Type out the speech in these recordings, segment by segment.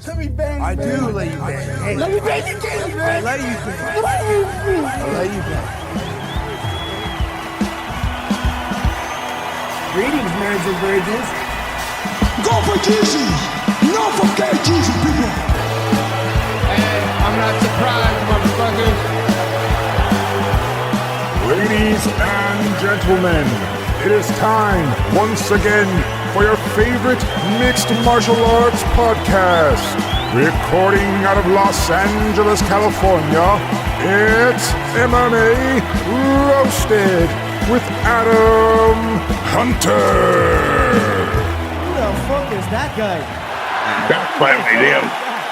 Let me bang. I do let you bang. Hey, let me bang you, man. I let you bang. I let you bang. Greetings, marriage and virgins. Go for Jesus. No forget Jesus, people. Hey, I'm not surprised, motherfuckers. Ladies and gentlemen, it is time once again for your favorite mixed martial arts podcast. Recording out of Los Angeles, California, it's MMA Roasted with Adam Hunter. Who the fuck is that guy?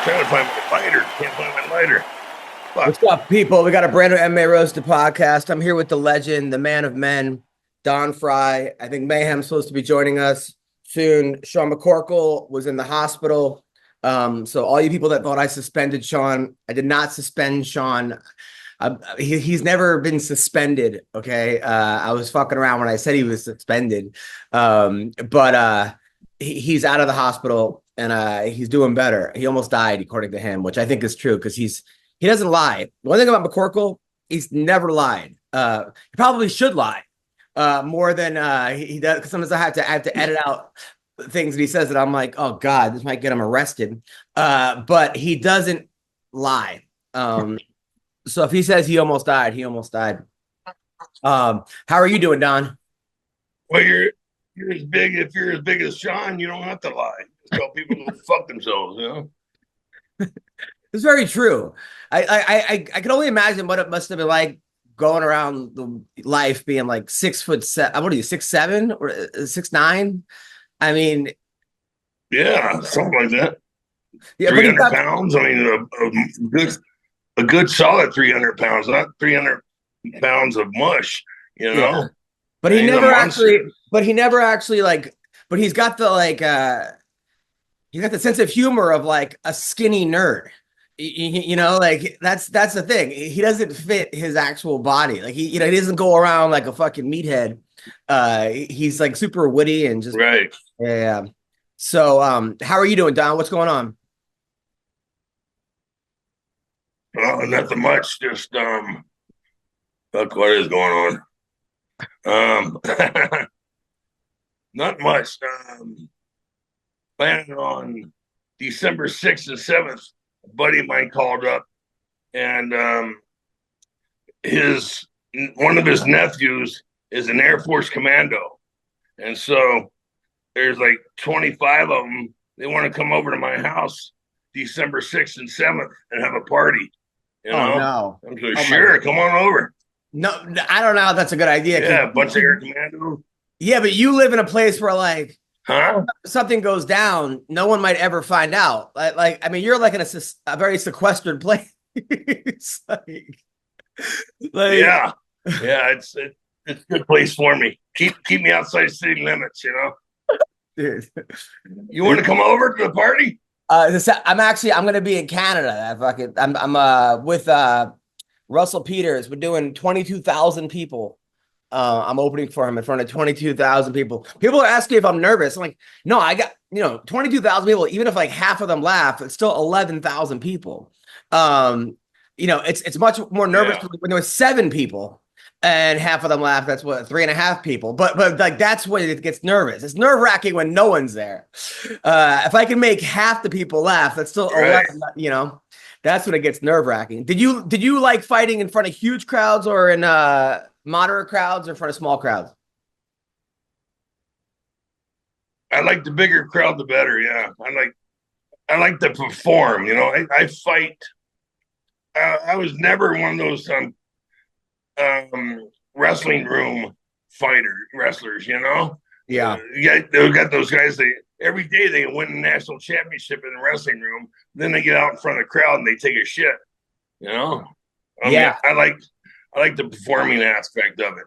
Trying to find my lighter. Can't find my lighter. Fuck. What's up, people? We got a brand new MMA Roasted podcast. I'm here with the legend, the man of men, Don Frye. I think Mayhem's supposed to be joining us soon. Sean McCorkle was in the hospital. So all you people that thought I suspended Sean, I did not suspend Sean. He's never been suspended, okay? I was fucking around when I said he was suspended. But he's out of the hospital, and he's doing better. He almost died, according to him, which I think is true, because he doesn't lie. One thing about McCorkle, he's never lied. He probably should lie more than he does, because sometimes I have to edit out things that he says that I'm like, oh God, this might get him arrested. But he doesn't lie. So if he says he almost died, he almost died. How are you doing, Don? Well, you're as big. If you're as big as Sean, you don't have to lie. Just tell people to fuck themselves, you know? It's very true. I can only imagine what it must have been like going around the life being like 6'7". What are you, 6'7" or 6'9"? I mean, yeah, something like that. Yeah, 300 pounds. I mean, a good solid 300 pounds, not 300 pounds of mush. You know. Yeah. But he never actually. But he never actually like. But he's got the like. He's got the sense of humor of like a skinny nerd. You know, like that's the thing. He doesn't fit his actual body. Like he doesn't go around like a fucking meathead. He's like super witty and just right. Yeah. So, how are you doing, Don? What's going on? Well, nothing much. Just look what is going on. Not much. Planning on December 6th and 7th. A buddy of mine called up, and one of his nephews is an Air Force commando, and so there's like 25 of them. They want to come over to my house December 6th and 7th and have a party. You know? Oh, no. I'm like, sure, come on over. No, I don't know if that's a good idea. Yeah, a bunch of Air Commando. Yeah, but you live in a place where like something goes down, no one might ever find out. Like I mean, you're like in a very sequestered place. like yeah, it's a good place for me. Keep me outside city limits, you know. Dude. You want to come over to the party? I'm going to be in Canada. I'm with Russell Peters. We're doing 22,000 people. I'm opening for him in front of 22,000 people. People are asking if I'm nervous. I'm like, no, I got 22,000 people. Even if like half of them laugh, it's still 11,000 people. It's much more nervous when there was 7 people and half of them laugh. That's what 3.5 people. But like that's when it gets nervous. It's nerve wracking when no one's there. If I can make half the people laugh, that's still 11. That's when it gets nerve wracking. Did you like fighting in front of huge crowds or in moderate crowds or in front of small crowds? I like the bigger crowd, the better. Yeah, I like to perform. You know, I fight. I was never one of those wrestling room wrestlers. You know. Yeah. They've got those guys. Every day they win the national championship in the wrestling room. Then they get out in front of the crowd and they take a shit. You know. I like the performing aspect of it.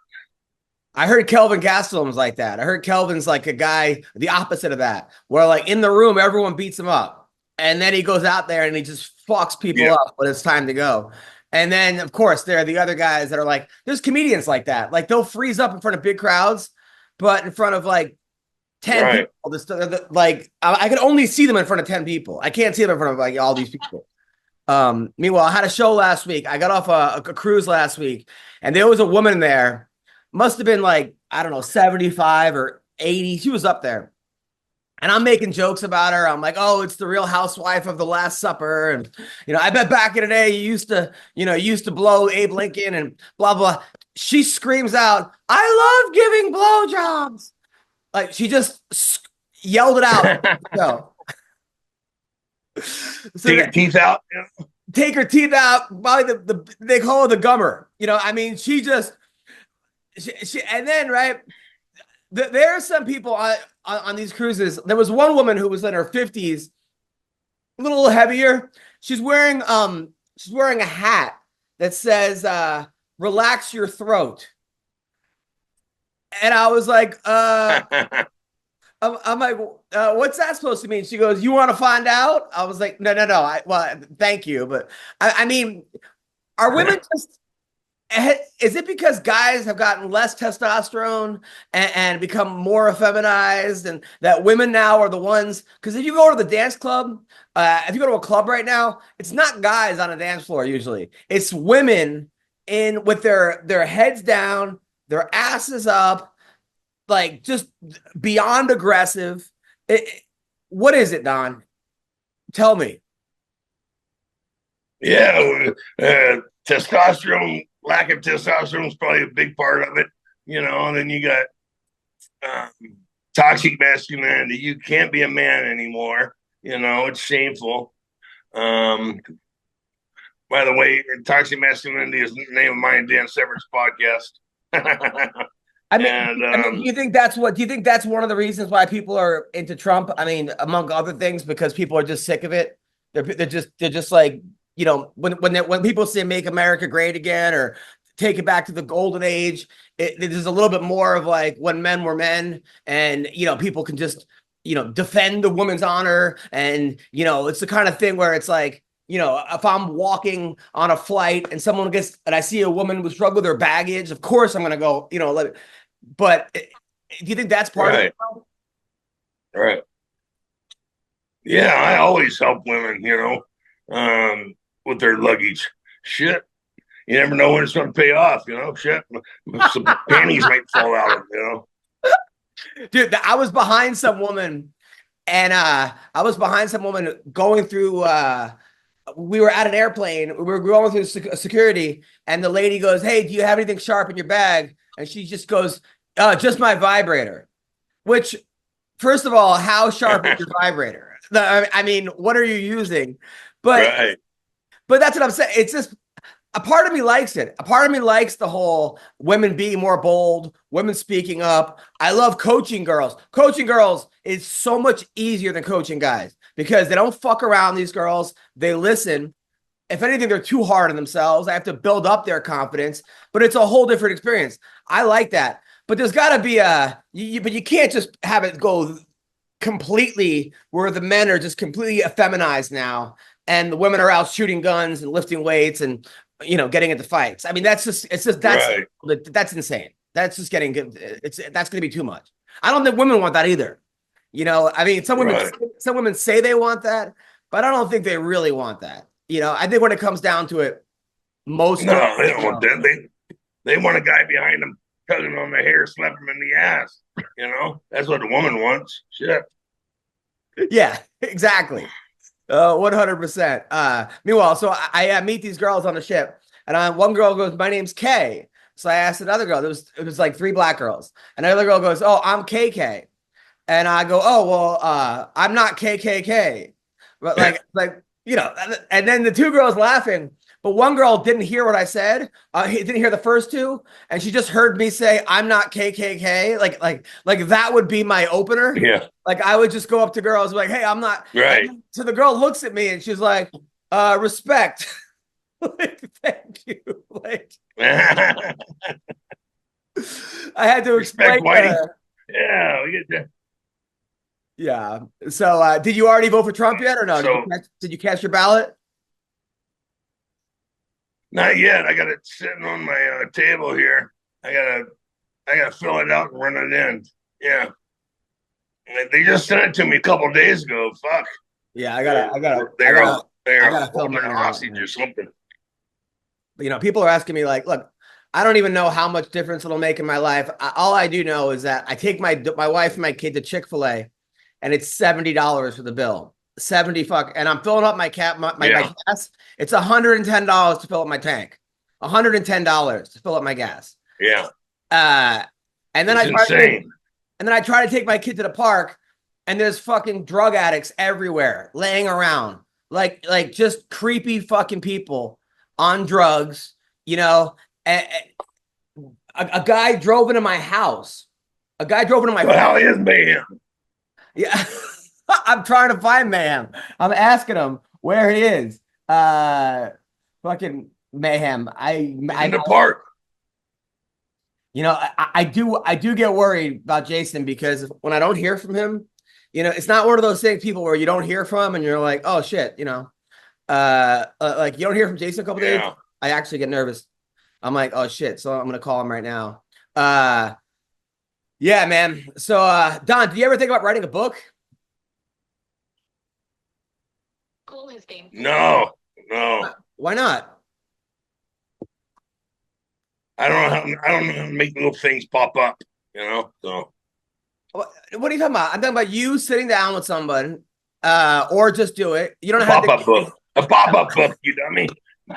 I heard Kelvin Gastelum was like that. I heard Kelvin's like a guy, the opposite of that, where like in the room, everyone beats him up. And then he goes out there and he just fucks people up when it's time to go. And then, of course, there are the other guys that are like, there's comedians like that. Like they'll freeze up in front of big crowds, but in front of like 10 Right. people. Like I can only see them in front of 10 people. I can't see them in front of like all these people. Meanwhile, I had a show last week. I got off a cruise last week, and there was a woman there. Must have been like, I don't know, 75 or 80. She was up there. And I'm making jokes about her. I'm like, oh, it's the Real Housewife of the Last Supper. And, I bet back in the day, you used to blow Abe Lincoln and blah, blah. She screams out, I love giving blowjobs. Like, she just yelled it out. So, Take your teeth out. Take her teeth out. Probably they call her the gummer. She just, and then, right, there are some people on these cruises. There was one woman who was in her 50s, a little heavier. She's wearing a hat that says relax your throat. And I was like, I'm like, what's that supposed to mean? She goes, you want to find out? I was like, no. Well, thank you. But I mean, are women just, is it because guys have gotten less testosterone and become more effeminized, and that women now are the ones? Because if you go to the dance club, if you go to a club right now, it's not guys on a dance floor usually. It's women with their heads down, their asses up, like just beyond aggressive. What is it, Don? Tell me. Yeah, testosterone. Lack of testosterone is probably a big part of it, and then you got toxic masculinity. You can't be a man anymore. It's shameful. By the way, toxic masculinity is the name of mine and Dan Severan's podcast. Do you think that's one of the reasons why people are into Trump? I mean, among other things, because people are just sick of it. They're just like, when people say "Make America Great Again" or "Take it back to the golden age," there's a little bit more of like when men were men, and people can just defend the woman's honor, and it's the kind of thing where it's like, if I'm walking on a flight and I see a woman who struggle with her baggage, of course I'm gonna go, But do you think that's part of it? Right. Yeah, I always help women, with their luggage. Shit. You never know when it's going to pay off, shit. Some panties might fall out, Dude, I was behind some woman, and going through, we were at an airplane. We were going through security, and the lady goes, hey, do you have anything sharp in your bag? And she just goes, just my vibrator. Which, first of all, how sharp is your vibrator? I mean, what are you using? But that's what I'm saying. It's just, a part of me likes it. A part of me likes the whole women being more bold, women speaking up. I love coaching girls. Coaching girls is so much easier than coaching guys because they don't fuck around, these girls. They listen. If anything, they're too hard on themselves. I have to build up their confidence, but it's a whole different experience. I like that. But there's got to be but you can't just have it go completely where the men are just completely effeminized now, and the women are out shooting guns and lifting weights and getting into fights. I mean, that's insane. That's just getting good. That's going to be too much. I don't think women want that either. I mean, some women say they want that, but I don't think they really want that. I think when it comes down to it, they don't want that. They want a guy behind them tugging on the hair, slapping him in the ass. That's what the woman wants. Shit. Yeah, exactly. 100%. Meanwhile, so I meet these girls on the ship, and one girl goes, my name's Kay. So I asked another girl, it was like 3 black girls. And another girl goes, oh, I'm KK. And I go, oh, well, I'm not KKK. But and then the 2 girls laughing, but one girl didn't hear what I said. He didn't hear the first 2. And she just heard me say, I'm not KKK. Like that would be my opener. Yeah. Like I would just go up to girls like, hey, I'm not. Right. So the girl looks at me and she's like, respect. Like, thank you. Like, I had to explain. Yeah, we get that. Yeah. So, did you already vote for Trump yet, or no? Did you cast your ballot? Not yet. I got it sitting on my table here. I gotta fill it out and run it in. Yeah. They just sent it to me a couple days ago. Fuck. Yeah, I gotta They're fill holding mine a out, hostage man. or something. You know, people are asking me like, look, I don't even know how much difference it'll make in my life. All I do know is that I take my wife and my kid to Chick-fil-A, and it's $70 for the bill. 70 fuck, and I'm filling up my gas. It's $110 to fill up my tank. $110 to fill up my gas. Yeah. And then I try to take my kid to the park, and there's fucking drug addicts everywhere laying around, like just creepy fucking people on drugs. You know, a guy drove into my house. Well, how is Mayhem? Yeah, I'm trying to find Mayhem. I'm asking him where he is. Fucking Mayhem. In the park. You know, I do get worried about Jason, because when I don't hear from him, you know, it's not one of those things, people, where you don't hear from him and you're like, oh shit, you know, like you don't hear from Jason a couple days. I actually get nervous. I'm like, oh shit. So I'm going to call him right now. Yeah, man. So, Don, do you ever think about writing a book? No. Why not? I don't know how to make little things pop up, you know? So What are you talking about? I'm talking about you sitting down with someone, or just do it. You don't a have pop-up book. A pop-up book, you dummy.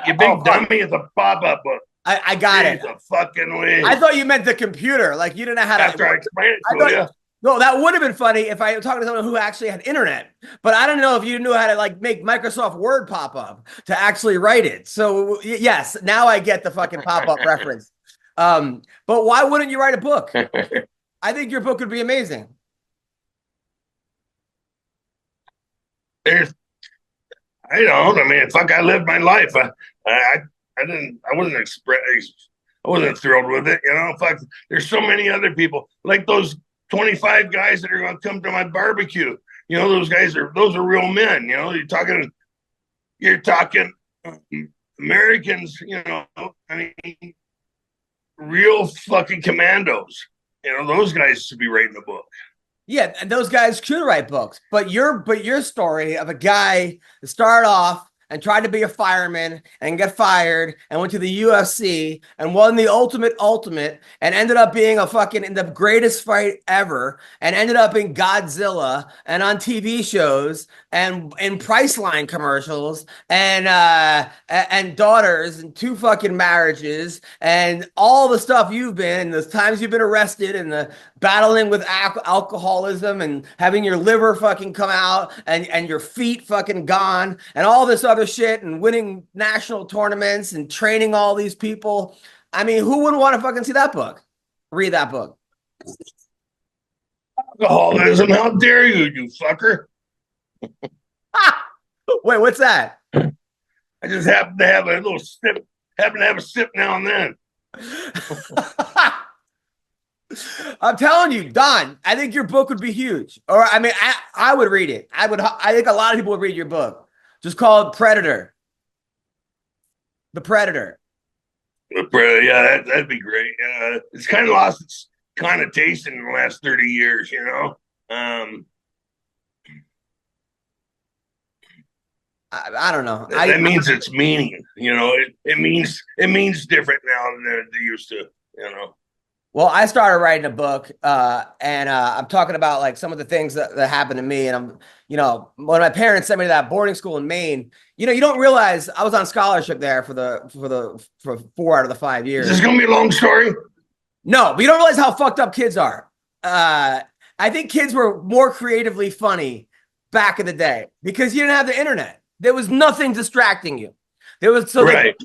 You big dummy is a pop-up book. I got it. A fucking way. I thought you meant the computer. Like you didn't know how to. After I explained it to you. No, that would have been funny if I was talking to someone who actually had internet. But I don't know if you knew how to like make Microsoft Word pop up to actually write it. So yes, now I get the fucking pop-up reference. But why wouldn't you write a book? I think your book would be amazing. I lived my life. I wasn't thrilled with it, you know. Fuck, there's so many other people, like those 25 guys that are going to come to my barbecue. You know, those are real men. You know, you're talking Americans. You know, I mean, real fucking commandos. You know, those guys should be writing a book. Yeah, and those guys could write books. But your story of a guy that started off and tried to be a fireman and got fired and went to the UFC and won the ultimate and ended up being in the greatest fight ever and ended up in Godzilla and on TV shows and in Priceline commercials and daughters and 2 fucking marriages and all the stuff you've been, the times you've been arrested and the battling with alcoholism and having your liver fucking come out and your feet fucking gone and all this other shit and winning national tournaments and training all these people. I mean, who wouldn't want to fucking see that book? Read that book. Alcoholism, how dare you fucker. Wait, what's that? I just happen to have a sip now and then. I'm telling you, Don, I think your book would be huge. Or I mean, I would read it. I think a lot of people would read your book. Just call it Predator. The Predator. The Predator, yeah, that'd be great. It's kind of lost its connotation in the last 30 years, you know. I don't know. That means its meaning, you know. It means different now than it used to, you know. Well, I started writing a book, and I'm talking about like some of the things that happened to me. And I'm, you know, when my parents sent me to that boarding school in Maine, you know, you don't realize I was on scholarship there for 4 out of the 5 years. Is this gonna be a long story? No, but you don't realize how fucked up kids are. I think kids were more creatively funny back in the day because you didn't have the internet. There was nothing distracting you. There was right.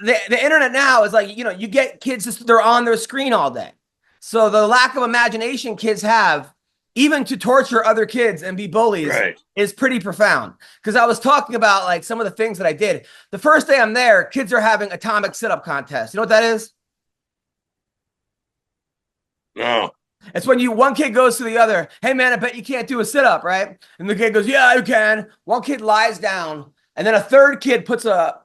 The internet now is like, you know, you get kids just, they're on their screen all day. So the lack of imagination kids have, even to torture other kids and be bullies, is pretty profound. Because I was talking about like some of the things that I did. The first day I'm there, kids are having atomic sit-up contests. You know what that is? No. It's when one kid goes to the other, hey man, I bet you can't do a sit-up, right? And the kid goes, yeah, I can. One kid lies down, and then a third kid puts a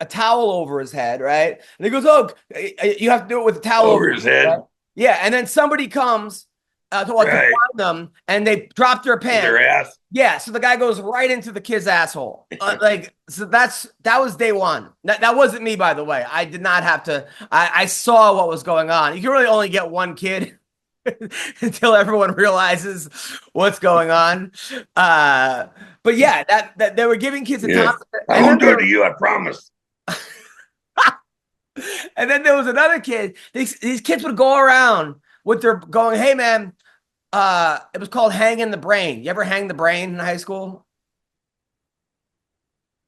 towel over his head, right? And he goes, oh, you have to do it with a towel over his head. Right? Yeah, and then somebody comes to find them, and they dropped their pants. Their ass. Yeah, so the guy goes right into the kid's asshole. So that was day one. That wasn't me, by the way. I did not have to. I saw what was going on. You can really only get one kid until everyone realizes what's going on. But yeah, that they were giving kids a time. I won't do it to you, I promise. And then there was another kid. These kids would go around with their going, hey man, it was called hanging the brain. You ever hang the brain in high school?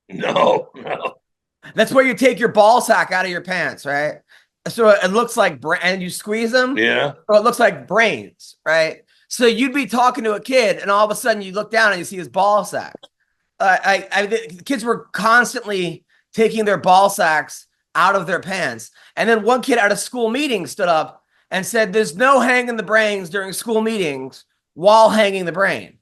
No. That's where you take your ball sack out of your pants, right? So it looks like and you squeeze them. Yeah. So it looks like brains, right? So you'd be talking to a kid, and all of a sudden you look down and you see his ball sack. The kids were constantly taking their ball sacks out of their pants. And then one kid at a school meeting stood up and said, there's no hanging the brains during school meetings while hanging the brain,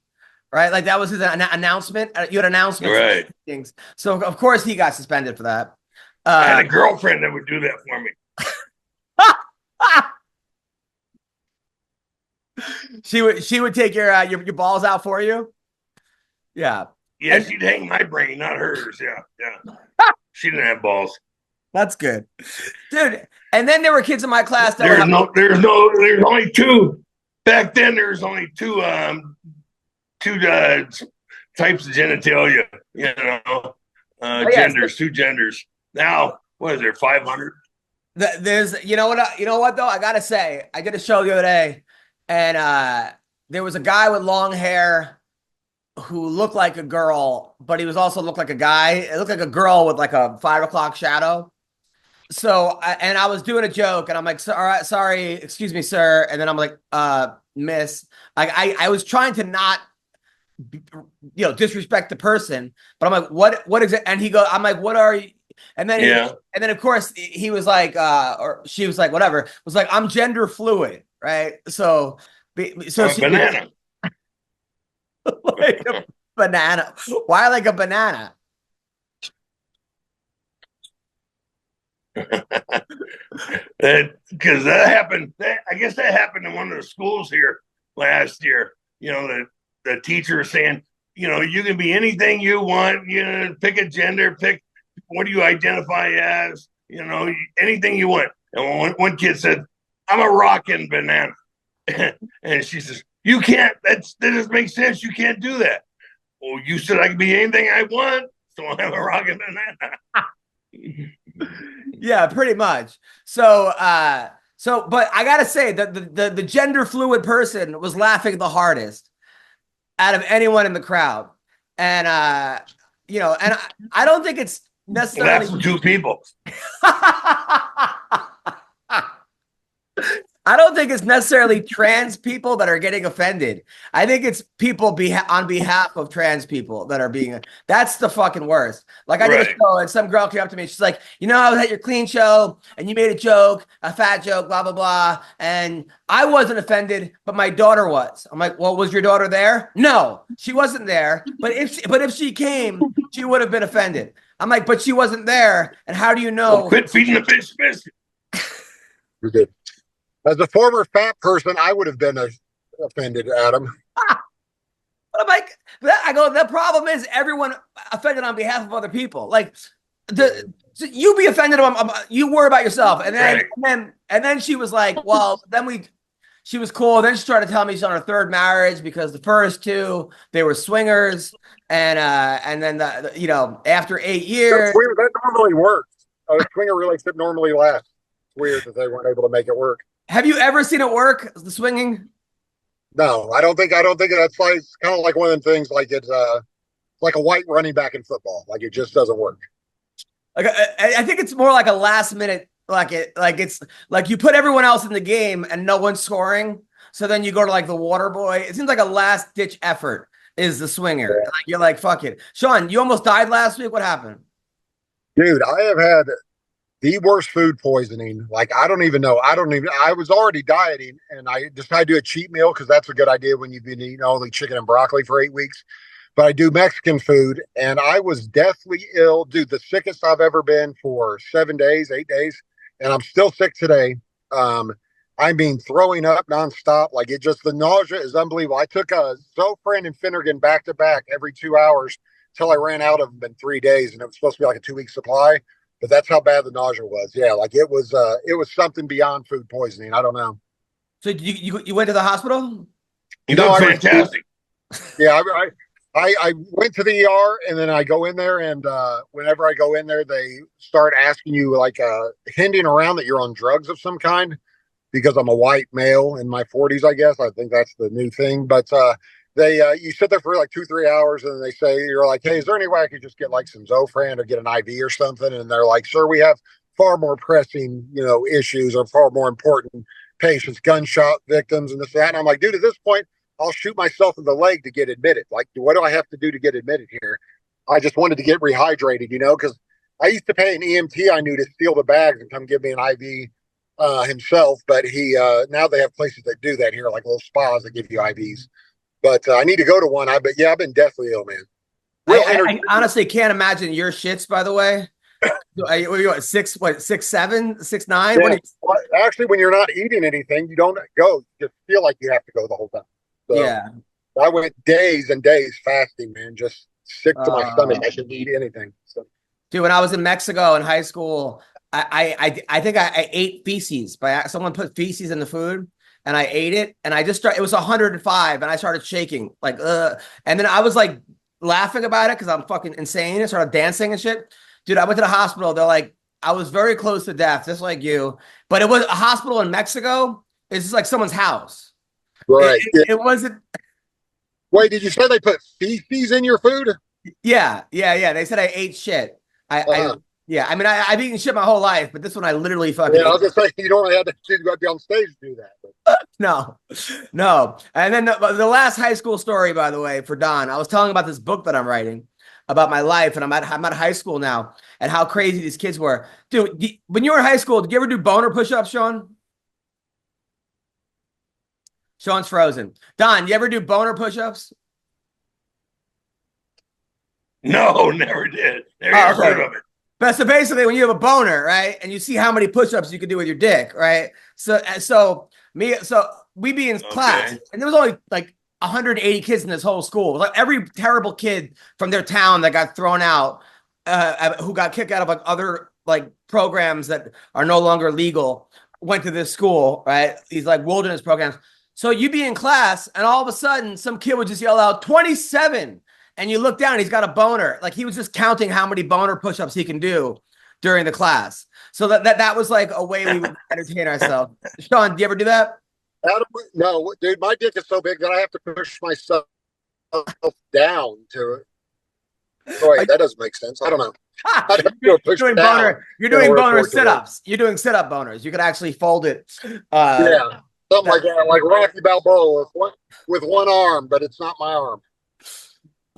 right? Like that was his announcement. You had announcements. Right. Things. So of course he got suspended for that. I had a girlfriend that would do that for me. She would take your balls out for you. Yeah. Yeah, she'd hang my brain, not hers. Yeah. She didn't have balls. That's good, dude. And then there were kids in my class that there's only two. Back then, there's only two types of genitalia. You know, genders, two genders. Now, what is there? 500. There's, you know what though? I gotta say, I did a show the other day, and there was a guy with long hair who looked like a girl, but he was also looked like a guy. It looked like a girl with like a 5 o'clock shadow. So, and I was doing a joke, and I'm like, all right, sorry, excuse me, sir. And then I'm like, miss. Like, I was trying to not, disrespect the person, but I'm like, what is it? And he goes, I'm like, what are you? And then, and then of course he was like, or she was like, whatever. Was like, I'm gender fluid, right? So she banana. Like a banana. Why like a banana? Because that happened. I guess that happened in one of the schools here last year. You know, the teacher was saying, you can be anything you want. Pick a gender. Pick what do you identify as. Anything you want. And one kid said, "I'm a rockin' banana," and she says, "You can't. That doesn't make sense. You can't do that." Well, you said I can be anything I want, so I'm a rockin' banana. Yeah, pretty much. So, but I gotta say that the gender fluid person was laughing the hardest out of anyone in the crowd, and and I don't think it's necessarily that's for two people. I don't think it's necessarily trans people that are getting offended. I think it's people on behalf of trans people that are being. That's the fucking worst. Like I did a show and some girl came up to me. She's like, I was at your clean show and you made a joke, a fat joke, blah blah blah, and I wasn't offended, but my daughter was. I'm like, well, was your daughter there? No, she wasn't there. But if she came, she would have been offended. I'm like, but she wasn't there, and how do you know? Well, quit feeding the fish biscuit. You're good. As a former fat person, I would have been offended, Adam. But I'm like, the problem is everyone offended on behalf of other people. Like, you be offended, you worry about yourself. And then she was like, well, she was cool. Then she started telling me she's on her third marriage because the first two, they were swingers. And then, after 8 years. That normally works. A swinger relationship normally lasts. It's weird that they weren't able to make it work. Have you ever seen it work, the swinging? No, I don't think that's like, it's kind of like one of them things like it's like a white running back in football. Like it just doesn't work. Like I think it's more like a last minute, it's like you put everyone else in the game and no one's scoring. So then you go to like the water boy. It seems like a last ditch effort is the swinger. Yeah. Like you're like, fuck it. Sean, you almost died last week. What happened? Dude, I have had the worst food poisoning. Like, I was already dieting and I decided to do a cheat meal because that's a good idea when you've been eating only chicken and broccoli for 8 weeks. But I do Mexican food and I was deathly ill. Dude, the sickest I've ever been for 7 days, 8 days. And I'm still sick today. I mean, throwing up nonstop. Like the nausea is unbelievable. I took a Zofran and Finnegan back to back every 2 hours till I ran out of them in 3 days, and it was supposed to be like a 2-week supply. But that's how bad the nausea was. Yeah, like it was something beyond food poisoning. I don't know. So you went to the hospital? You know, fantastic. Yeah, I went to the ER, and then I go in there, and whenever I go in there, they start asking you like hinting around that you're on drugs of some kind because I'm a white male in my 40s, I guess. I think that's the new thing. But you sit there for like 2-3 hours, and then they say, you're like, hey, is there any way I could just get like some Zofran or get an IV or something? And they're like, sir, we have far more pressing, issues or far more important patients, gunshot victims and this, that. And I'm like, dude, at this point, I'll shoot myself in the leg to get admitted. Like, what do I have to do to get admitted here? I just wanted to get rehydrated, because I used to pay an EMT I knew to steal the bags and come give me an IV himself. But now they have places that do that here, like little spas that give you IVs. But I need to go to one. I've been deathly ill, man. I honestly can't imagine your shits, by the way. What are you at, 6'7", 6'9"? Yeah. Actually, when you're not eating anything, you don't go. You just feel like you have to go the whole time. So yeah. I went days and days fasting, man, just sick to my stomach. I shouldn't eat anything. So. Dude, when I was in Mexico in high school, I think I ate feces. Someone put feces in the food, and I ate it, and it was 105, and I started shaking, like, and then I was like laughing about it because I'm fucking insane, and started dancing and shit. Dude, I went to the hospital. They're like, I was very close to death, just like you. But it was a hospital in Mexico. It's just like someone's house. Right. It wasn't. Wait, did you say they put feces in your food? Yeah. They said I ate shit. I mean, I've eaten shit my whole life, but this one I literally fucking. Yeah, I was gonna say you normally have to be on stage to do that. But. No. And then the last high school story, by the way, for Don, I was telling about this book that I'm writing about my life, and I'm at high school now, and how crazy these kids were. Dude, when you were in high school, did you ever do boner push-ups, Sean? Sean's frozen. Don, you ever do boner push-ups? No, never did. Never heard of it. But so basically, when you have a boner, right, and you see how many push-ups you can do with your dick, right? So we be in class, and there was only like 180 kids in this whole school. Like every terrible kid from their town that got thrown out, who got kicked out of like other like programs that are no longer legal, went to this school, right? These like wilderness programs. So you'd be in class, and all of a sudden, some kid would just yell out 27, and you look down, he's got a boner. Like he was just counting how many boner push-ups he can do during the class. So that was like a way we would entertain ourselves. Sean, do you ever do that? No, dude, my dick is so big that I have to push myself down to it. Wait, that doesn't make sense. I don't know. You're doing boner sit-ups. You're doing sit-up boners. You could actually fold it. Yeah, something like that, like Rocky Balboa with one arm, but it's not my arm.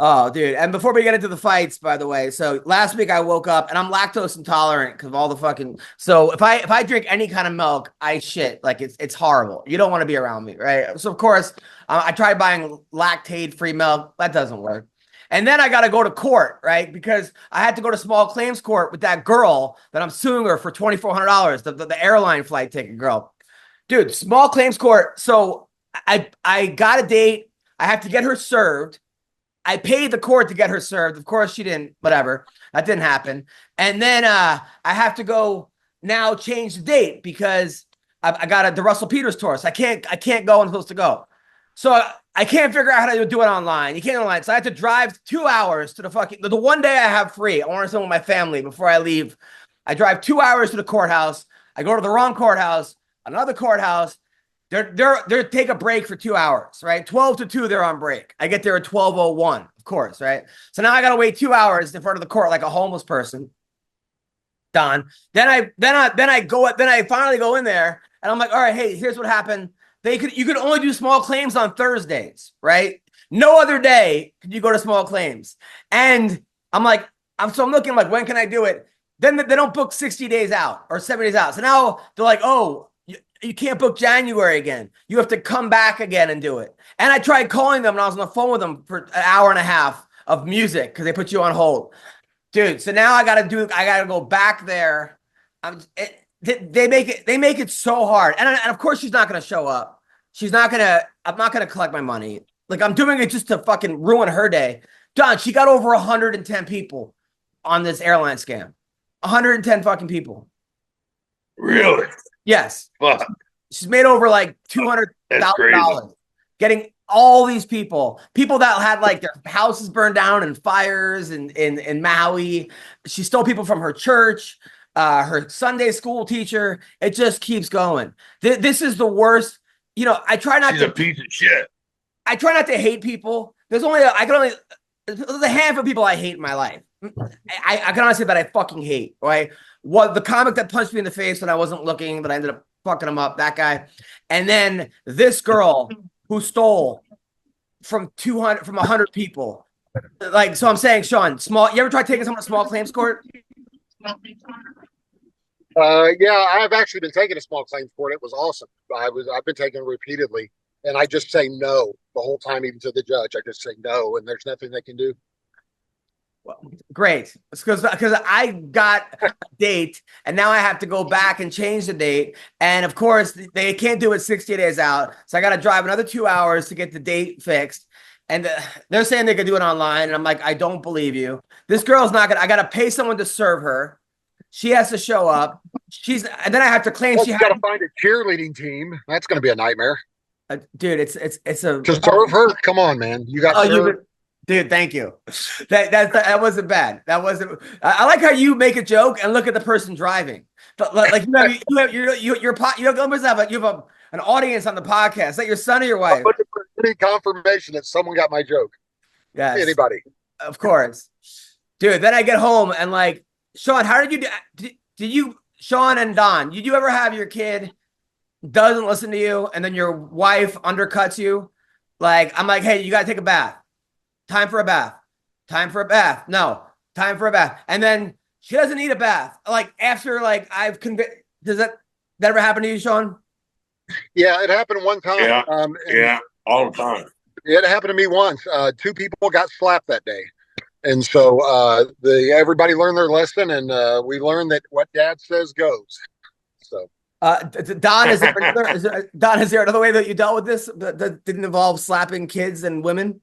Oh, dude. And before we get into the fights, by the way, so last week I woke up and I'm lactose intolerant because of all the fucking. So if I drink any kind of milk, I shit. Like it's horrible. You don't want to be around me, right? So of course I tried buying lactate-free milk. That doesn't work. And then I got to go to court, right? Because I had to go to small claims court with that girl that I'm suing her for $2,400, the airline flight ticket girl. Dude, small claims court. So I got a date. I have to get her served. I paid the court to get her served. Of course, she didn't. Whatever. That didn't happen. And then I have to go now change the date because I got the Russell Peters tour. So I can't go when I'm supposed to go. So I can't figure out how to do it online. You can't online. So I have to drive 2 hours to the one day I have free. I want to spend with my family before I leave. I drive 2 hours to the courthouse. I go to the wrong courthouse, another courthouse. They're take a break for 2 hours, right? 12 to 2, they're on break. I get there at 12:01, of course, right? So now I gotta wait 2 hours in front of the court like a homeless person. Done. Then I finally go in there and I'm like, all right, hey, here's what happened. You could only do small claims on Thursdays, right? No other day could you go to small claims. And I'm like, I'm looking like, when can I do it? Then they don't book 60 days out or 70 days out. So now they're like, oh, you can't book January again. You have to come back again and do it. And I tried calling them and I was on the phone with them for an hour and a half of music because they put you on hold. Dude, so now I got to go back there. they make it so hard. And of course she's not going to show up. I'm not going to collect my money. Like, I'm doing it just to fucking ruin her day. Don, she got over 110 people on this airline scam. 110 fucking people. Really? Yes. Fuck. She's made over like $200,000 getting all these people that had like their houses burned down in fires in Maui. She stole people from her church, her Sunday school teacher. It just keeps going. This is the worst. You know, I try not She's to. a piece of shit. I try not to hate people. There's a handful of people I hate in my life. I can honestly say that I fucking hate. Right? What the comic that punched me in the face when I wasn't looking, that I ended up fucking him up. That guy, and then this girl who stole from 100 people. Like, so I'm saying, Sean, small. You ever try taking someone to small claims court? Yeah, I've actually been taking a small claims court. It was awesome. I've been taking it repeatedly, and I just say no the whole time, even to the judge. I just say no, and there's nothing they can do. Well, great. It's because I got a date, and now I have to go back and change the date. And of course, they can't do it 60 days out, so I got to drive another 2 hours to get the date fixed. And they're saying they could do it online, and I'm like, I don't believe you. This girl's not gonna. I got to pay someone to serve her. She has to show up. And then I have to claim Well, you got to find a cheerleading team. That's going to be a nightmare. Dude, it's a to serve her. Come on, man. You got dude. Thank you. That wasn't bad. That wasn't. I like how you make a joke and look at the person driving. But like you have an audience on the podcast. Is that your son or your wife? Any confirmation that someone got my joke? Yes. Anybody? Of course, dude. Then I get home and like, Sean, how did you Sean and Don, did you ever have your kid doesn't listen to you and then your wife undercuts you? Like, I'm like, hey, you got to take a bath. Time for a bath. Time for a bath. No, time for a bath. And then she doesn't need a bath. Like, after, like, I've convinced, does that ever happen to you, Sean? Yeah, it happened one time. Yeah, all the time. It happened to me once. 2 people got slapped that day. And so everybody learned their lesson, and we learned that what dad says goes. So, Don, is there another way that you dealt with this that didn't involve slapping kids and women?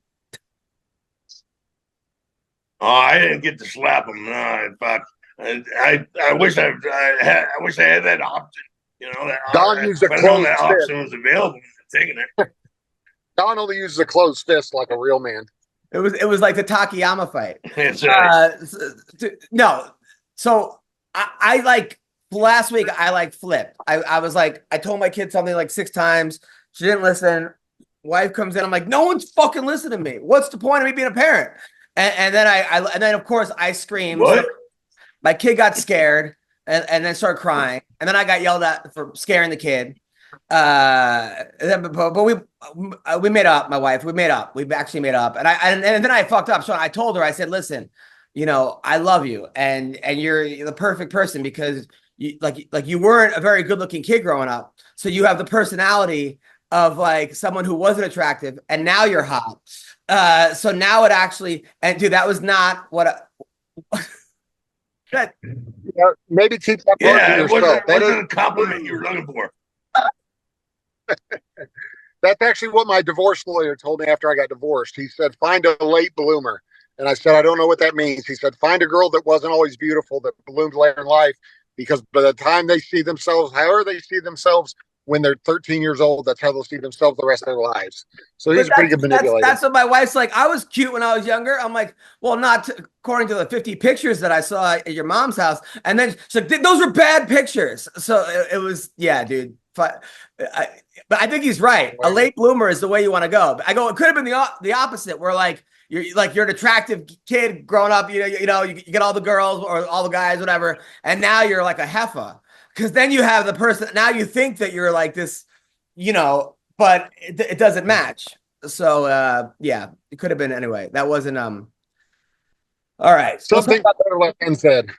Oh, I didn't get to slap them. No, in fact, I wish I had that option. You know, that Don used a closed fist. Option was available. Taking it. Don only uses a closed fist like a real man. It was like the Takayama fight. No. So I like last week I like flipped. I was like, I told my kid something like 6 times. She didn't listen. Wife comes in. I'm like, no one's fucking listening to me. What's the point of me being a parent? And then of course I screamed. What? My kid got scared and then started crying. And then I got yelled at for scaring the kid. But we made up. My wife, we actually made up, and then I fucked up. So I told her, I said, listen, you know, I love you, and you're the perfect person because you weren't a very good looking kid growing up, so you have the personality of like someone who wasn't attractive, and now you're hot. So now it actually, and dude, that was not what. Maybe keep that part to yourself. That wasn't a compliment you were looking for. That's actually what my divorce lawyer told me after I got divorced. He said, find a late bloomer. And I said, I don't know what that means. He said, find a girl that wasn't always beautiful, that bloomed later in life, because by the time they see themselves, however they see themselves when they're 13 years old, that's how they'll see themselves the rest of their lives. So he's a pretty good manipulator. That's what my wife's like. I was cute when I was younger. I'm like, well, not according to the 50 pictures that I saw at your mom's house. And then she's like, those were bad pictures. So it was, yeah, dude. But I think he's right. A late bloomer is the way you want to go. I go, it could have been the opposite, where like you're an attractive kid growing up, you get all the girls or all the guys, whatever, and now you're like a heifer. Because then you have the person, now you think that you're like this, but it doesn't match. So yeah, it could have been anyway. That wasn't all right. Something better left unsaid.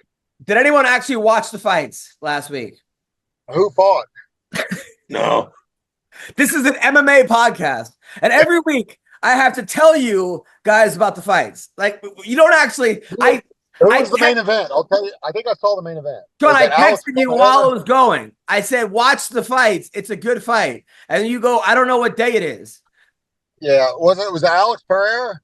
Did anyone actually watch the fights last week? Who fought? No. This is an MMA podcast, and every week I have to tell you guys about the fights. Like, you don't actually. It was the main event. Okay, I think I saw the main event. Sean, I Alex texted you Pereira? while it was going. I said, watch the fights. It's a good fight. And you go, I don't know what day it is. Yeah, was it Alex Pereira?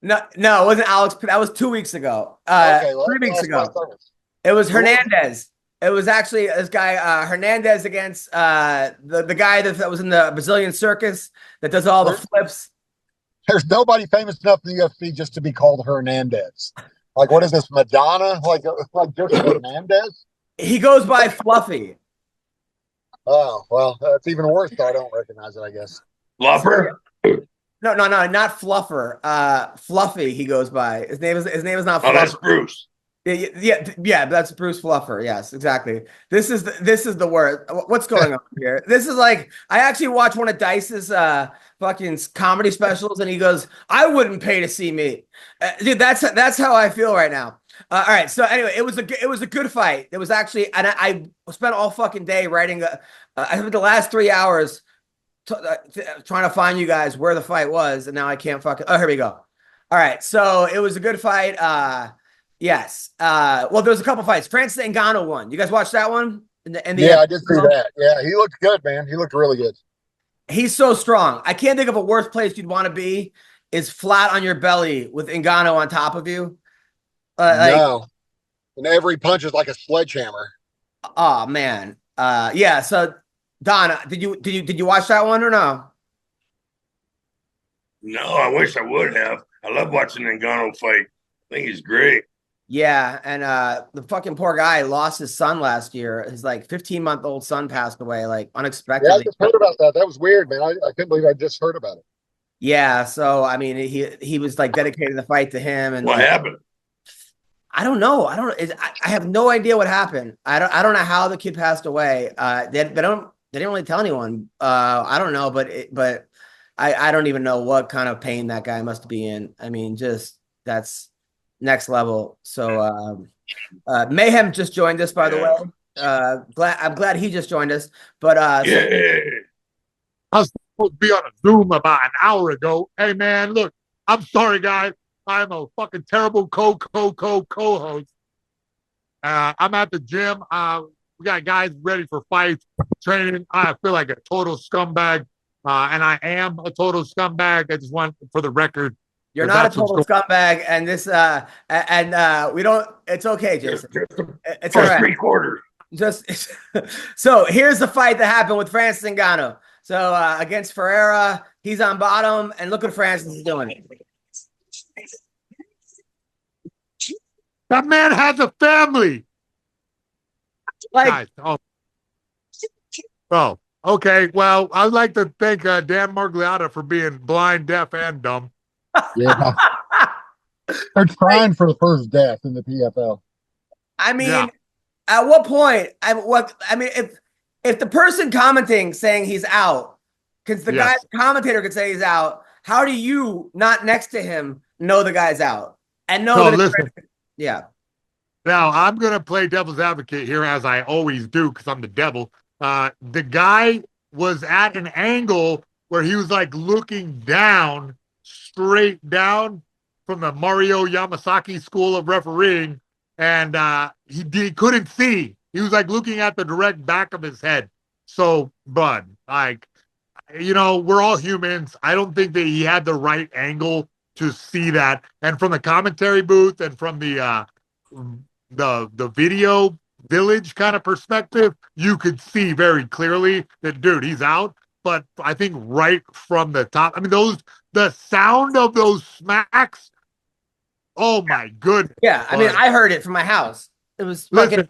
No, it wasn't Alex. That was 2 weeks ago. Okay, well, 3 weeks that's ago. what I thought. It was Hernandez. It was actually this guy, Hernandez against the guy that was in the Brazilian circus that does all the flips. There's nobody famous enough in the UFC just to be called Hernandez. Like, what is this, Madonna? Like just Hernandez? He goes by Fluffy. Oh, well, that's even worse. So I don't recognize it, I guess. Fluffer? No, not Fluffer. Fluffy. He goes by. His name is not Fluffer. Oh, that's Bruce. Yeah, that's Bruce Fluffer. Yes, exactly. This is the word. What's going on here? This is like, I actually watched one of Dice's fucking comedy specials, and he goes, "I wouldn't pay to see me." Dude, that's how I feel right now. All right, so anyway, it was a good fight. It was actually, and I spent all fucking day writing. I spent the last 3 hours trying to find you guys where the fight was, and now I can't fucking. Oh, here we go. All right, so it was a good fight. Yes. Well, there was a couple fights. Francis Ngannou won. You guys watched that one? Yeah, I did see that. Yeah, he looked good, man. He looked really good. He's so strong. I can't think of a worse place you'd want to be is flat on your belly with Ngannou on top of you. No. And every punch is like a sledgehammer. Oh man. Yeah. So Don, did you watch that one or no? No, I wish I would have. I love watching Ngannou fight. I think he's great. Yeah, and the fucking poor guy lost his son last year. His like 15-month-old son passed away like unexpectedly. Yeah, I just heard about that. That was weird, man. I couldn't believe I just heard about it. Yeah, so I mean, he was like dedicating the fight to him. And what happened? I don't know. I have no idea what happened. I don't know how the kid passed away. They didn't really tell anyone. I don't know, but I don't even know what kind of pain that guy must be in. I mean, just that's next level. So Mayhem just joined us, by the way. I'm glad he just joined us. But I was supposed to be on a Zoom about an hour ago. Hey man, look, I'm sorry guys. I'm a fucking terrible co-host. I'm at the gym. We got guys ready for fights, training. I feel like a total scumbag. And I am a total scumbag. I just want for the record. You're not a total scumbag, and this we don't. It's okay, Jason. It's all right. 3 quarters. Just so here's the fight that happened with Francis Ngannou. So against Pereira, he's on bottom, and look what Francis is doing. That man has a family. Like, guys, oh, okay. Well, I'd like to thank Dan Margliotta for being blind, deaf, and dumb. Yeah. They're trying for the first death in the PFL. I mean, at what point? If the person commenting saying he's out, because the guy commentator could say he's out, how do you not next to him know the guy's out and know that? Listen. Yeah. Now I'm gonna play devil's advocate here, as I always do, because I'm the devil. The guy was at an angle where he was like looking down, straight down from the Mario Yamasaki school of refereeing, and he couldn't see. He was like looking at the direct back of his head. So, bud, like, we're all humans. I don't think that he had the right angle to see that. And from the commentary booth and from the video village kind of perspective, you could see very clearly that, dude, he's out. But I think right from the top, I mean, the sound of those smacks, oh my goodness. Yeah, I mean, I heard it from my house. It was fucking.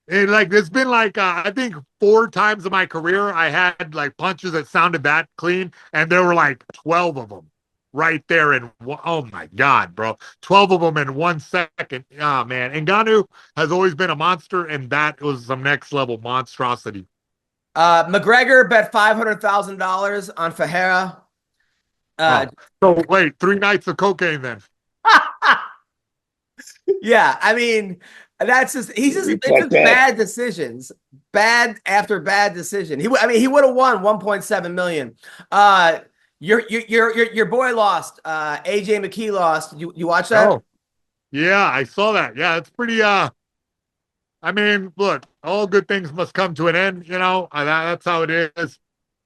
It's been like I think 4 times in my career I had like punches that sounded that clean, and there were like 12 of them right there. And oh my god, bro, 12 of them in 1 second. Oh man, Ngannou has always been a monster, and that was some next level monstrosity. McGregor bet $500,000 on Pereira. So wait, 3 nights of cocaine then. Yeah, I mean, that's just it's just bad decisions, bad after bad decision. He would have won 1.7 million. Your boy lost. AJ McKee lost. You watch that? Oh, Yeah, I saw that. Yeah, it's pretty. I mean, look, all good things must come to an end. That's how it is.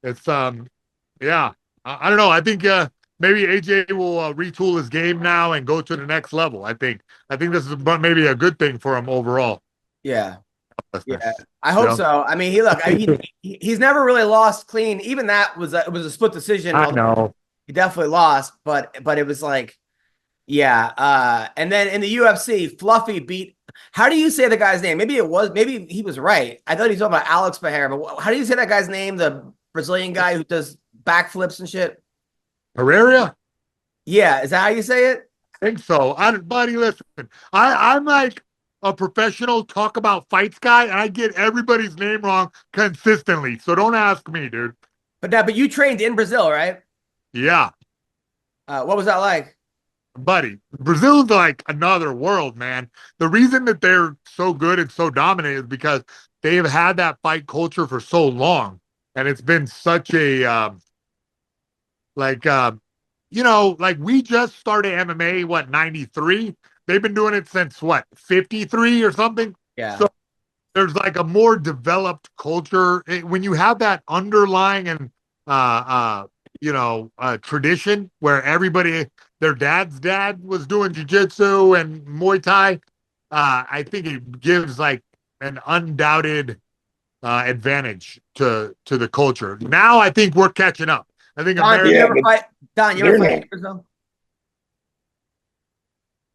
It's yeah. I don't know. I think maybe AJ will retool his game now and go to the next level. I think. This is maybe a good thing for him overall. Yeah. Yeah, I You hope know? so. I mean, he's never really lost clean. Even that was it was a split decision. I know. He definitely lost, but it was like, yeah. And then in the UFC, Fluffy beat. How do you say the guy's name? Maybe he was right. I thought he was talking about Alex Pereira, but how do you say that guy's name? The Brazilian guy who does backflips and shit. Pereira. Yeah, is that how you say it? I think so. Buddy, listen. I'm like a professional talk about fights guy, and I get everybody's name wrong consistently. So don't ask me, dude. But you trained in Brazil, right? Yeah. What was that like? Buddy, Brazil's like another world, man. The reason that they're so good and so dominant is because they've had that fight culture for so long. And it's been such a, like we just started MMA, 93? They've been doing it since 53 or something? Yeah. So there's like a more developed culture. When you have that underlying and, tradition where everybody, their dad's dad was doing jiu-jitsu and Muay Thai, I think it gives like an undoubted advantage to the culture. Now I think we're catching up. I think Don, America. you ever fight Brazil?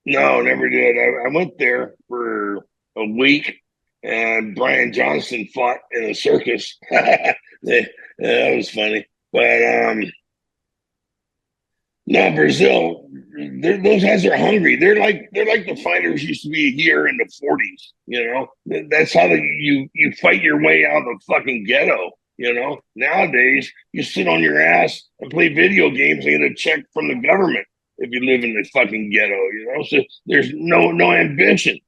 No, never did. I went there for a week, and Brian Johnson fought in a circus. That was funny. But no, Brazil, those guys are hungry. They're like the fighters used to be here in the 40s. You know, that's how you fight your way out of the fucking ghetto. You know, nowadays you sit on your ass and play video games and get a check from the government if you live in the fucking ghetto. You know, so there's no ambition.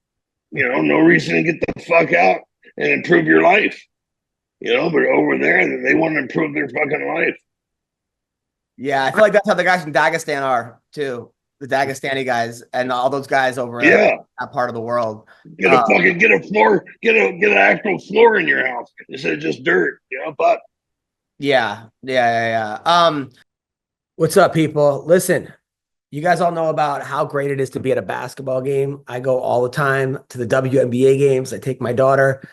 You know, no reason to get the fuck out and improve your life. You know, but over there they want to improve their fucking life. Yeah, I feel like that's how the guys from Dagestan are too. The Dagestani guys and all those guys over in that part of the world. Get a floor, get an actual floor in your house instead of just dirt. You know, but yeah. What's up, people? Listen, you guys all know about how great it is to be at a basketball game. I go all the time to the WNBA games. I take my daughter.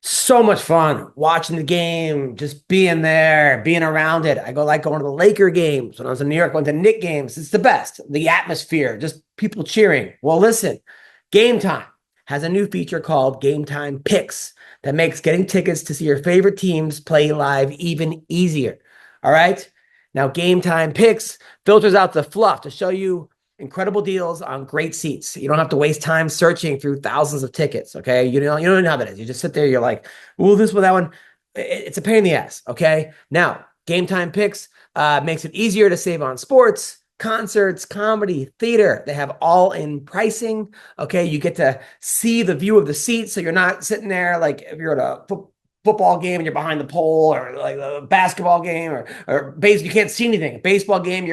So much fun watching the game, just being there, being around it. I like going to the Laker games. When I was in New York, went to Knick games. It's the best. The atmosphere, just people cheering. Well, listen, Game Time has a new feature called Game Time Picks that makes getting tickets to see your favorite teams play live even easier. All right? Now, Game Time Picks filters out the fluff to show you incredible deals on great seats. You don't have to waste time searching through thousands of tickets, okay? You don't know how that is. You just sit there, you're like, ooh, this one, that one. It's a pain in the ass, okay? Now, Game Time Picks makes it easier to save on sports, concerts, comedy, theater. They have all-in pricing, okay? You get to see the view of the seat, so you're not sitting there like if you're at a football game and you're behind the pole, or like a basketball game or base, you can't see anything. A baseball game,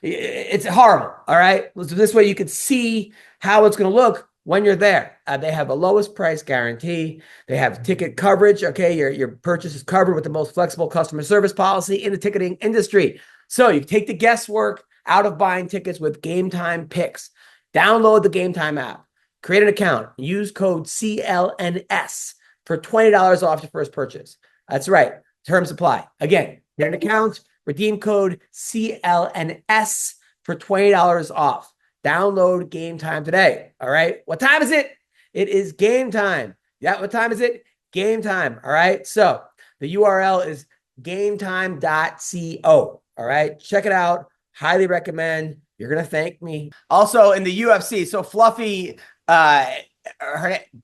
it's horrible. All right. So this way you could see how it's going to look when you're there. They have a lowest price guarantee. They have ticket coverage. Okay. Your purchase is covered with the most flexible customer service policy in the ticketing industry. So you take the guesswork out of buying tickets with Game Time Picks. Download the Game Time app, create an account, use code CLNS for $20 off your first purchase. That's right. Terms apply. Again, get an account, redeem code CLNS for $20 off. Download Game Time today. All right. What time is it? It is game time. Yeah. What time is it? Game time. All right. So the URL is gametime.co. All right. Check it out. Highly recommend. You're going to thank me. Also in the UFC. So Fluffy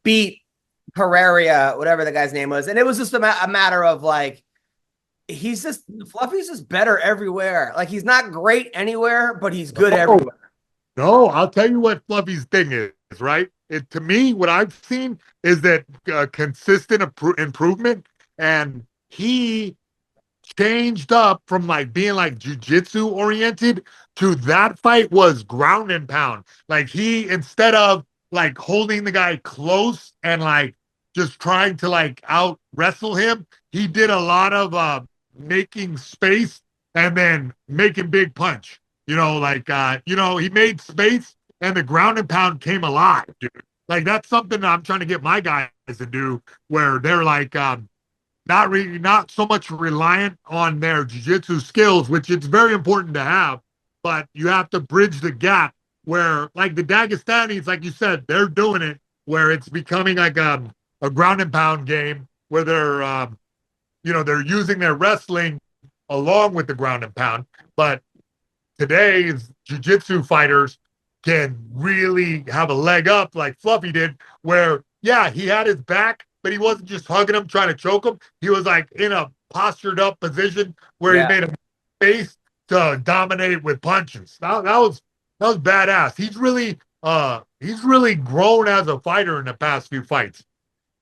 beat Pereira, whatever the guy's name was. And it was just a matter of like, Fluffy's just better everywhere. Like he's not great anywhere, but he's good everywhere. No, I'll tell you what Fluffy's thing is, right? To me, what I've seen is that consistent improvement. And he changed up from like being like jujitsu oriented to that fight was ground and pound. Like he, instead of like holding the guy close and like just trying to like out wrestle him, he did a lot of making space and then making big punch. You know, like he made space and the ground and pound came alive, dude. Like that's something that I'm trying to get my guys to do, where they're like not so much reliant on their jiu-jitsu skills, which it's very important to have, but you have to bridge the gap where, like the Dagestanis, like you said, they're doing it where it's becoming like a ground and pound game where they're they're using their wrestling along with the ground and pound. But today's jiu-jitsu fighters can really have a leg up like Fluffy did, where yeah, he had his back, but he wasn't just hugging him, trying to choke him. He was like in a postured up position where he made a face to dominate with punches. That was badass. He's really grown as a fighter in the past few fights.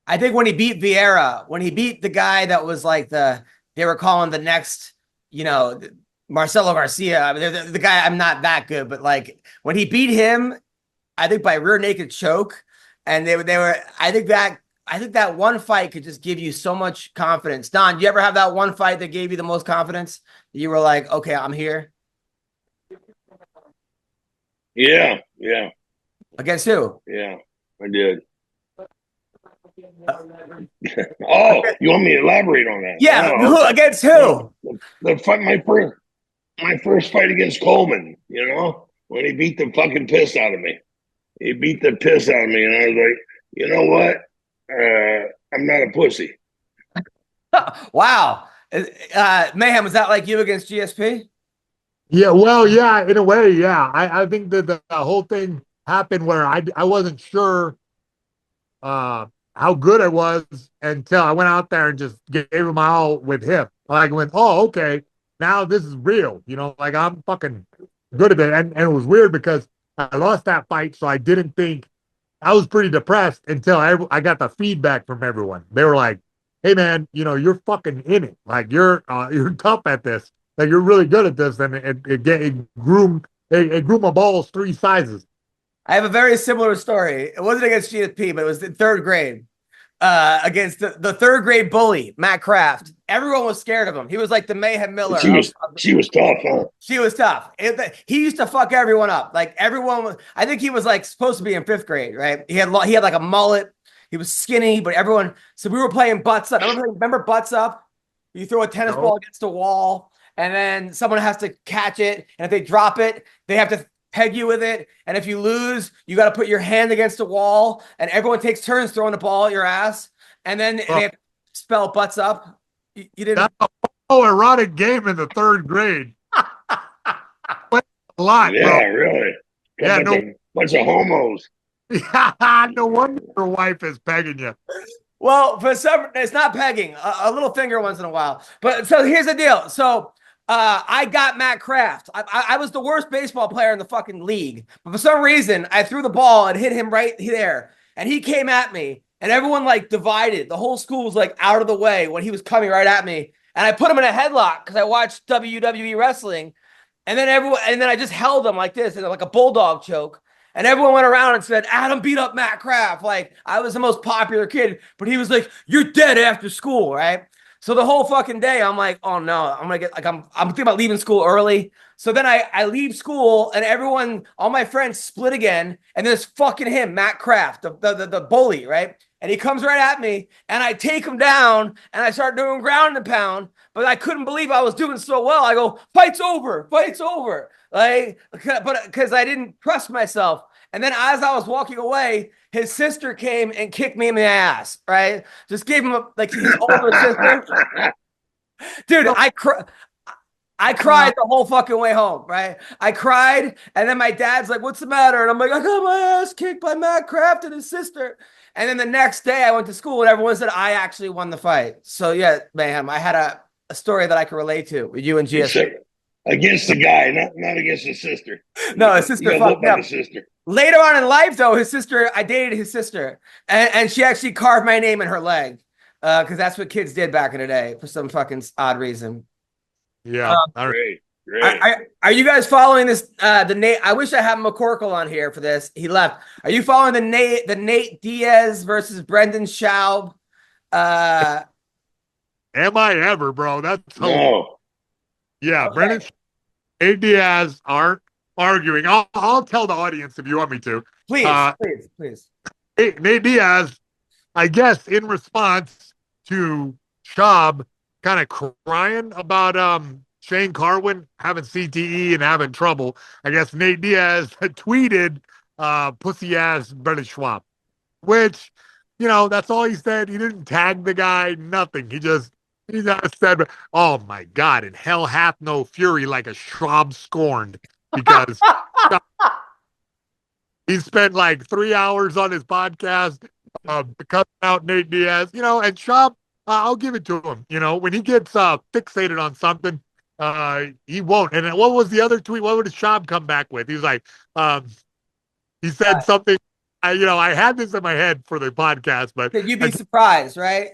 I think when he beat Vieira, when he beat the guy that was like they were calling the next, Marcelo Garcia. I mean, the guy, I'm not that good, but like when he beat him, I think by rear naked choke, and they were. I think that one fight could just give you so much confidence. Don, you ever have that one fight that gave you the most confidence? You were like, okay, I'm here. Yeah. Against who? Yeah, I did. Oh, you want me to elaborate on that? Yeah, who, against who? The fight, my first fight against Coleman, when he beat the fucking piss out of me. He beat the piss out of me, and I was like, you know what? I'm not a pussy. Wow. Mayhem, was that like you against GSP? Yeah, well, yeah, in a way, yeah. I think that the whole thing happened where I wasn't sure how good I was until I went out there and just gave him my all with him. Like, I went, oh, okay, now this is real. Like I'm fucking good at it. And it was weird because I lost that fight, so I didn't think, I was pretty depressed until I got the feedback from everyone. They were like, hey, man, you're fucking in it. Like, you're tough at this. Like, you're really good at this. And it grew my balls 3 sizes. I have a very similar story. It wasn't against GSP, but it was in 3rd grade. Against the 3rd grade bully, Matt Kraft. Everyone was scared of him. He was like the Mayhem Miller. She was tough, huh? She was tough. He used to fuck everyone up. Like everyone was, I think he was like supposed to be in 5th grade, right? He had like a mullet. He was skinny, but everyone. So we were playing butts up. Remember butts up? You throw a tennis ball against a wall, and then someone has to catch it. And if they drop it, they have to peg you with it. And if you lose, you got to put your hand against the wall, and everyone takes turns throwing the ball at your ass. And then they have to spell butts up. You didn't. That's a erotic game in the 3rd grade. A lot, yeah, bro. Really. Yeah, Bunch of homos. No wonder your wife is pegging you. Well, for some, it's not pegging. A little finger once in a while. But so here's the deal. So I got Matt Kraft. I was the worst baseball player in the fucking league. But for some reason, I threw the ball and hit him right there. And he came at me. And everyone like divided. The whole school was like out of the way when he was coming right at me. And I put him in a headlock because I watched WWE wrestling. And then I just held him like this, and like a bulldog choke. And everyone went around and said, Adam beat up Matt Kraft. Like, I was the most popular kid, but he was like, you're dead after school, right? So the whole fucking day, I'm like, oh no, I'm gonna get like, I'm thinking about leaving school early. So then I leave school, and all my friends split again. And there's fucking him, Matt Kraft, the bully, right? And he comes right at me, and I take him down, and I start doing ground and pound, but I couldn't believe I was doing so well. I go, fight's over. Like, but because I didn't trust myself. And then as I was walking away, his sister came and kicked me in the ass, right? Just gave him like his older sister. Dude, I cried the whole fucking way home, right? I cried, and then my dad's like, what's the matter? And I'm like, I got my ass kicked by Matt Kraft and his sister. And then the next day I went to school, and everyone said I actually won the fight. So yeah, Mayhem, I had a story that I could relate to with you and GSP. Against the guy, not against his sister. No, his sister fucked up. Later on in life, though, I dated his sister, and she actually carved my name in her leg, because that's what kids did back in the day for some fucking odd reason. Yeah. Great. Are you guys following this? The Nate. I wish I had McCorkle on here for this. He left. Are you following the Nate Diaz versus Brendan Schaub? Am I ever, bro? That's No. Yeah, Okay. Brendan and Diaz aren't arguing. I'll tell the audience if you want me to. Please. Nate Diaz, I guess, in response to Schaub kind of crying about Shane Carwin having CTE and having trouble, I guess Nate Diaz had tweeted pussy ass Brendan Schaub, which, that's all he said. He didn't tag the guy, nothing. He just said, oh my God, in hell hath no fury like a Schwab scorned, because he spent like 3 hours on his podcast cutting out Nate Diaz, and Schwab, I'll give it to him. When he gets fixated on something, he won't. And what was the other tweet? What would Schwab come back with? He was like, he said something. I had this in my head for the podcast, but you'd be surprised, right?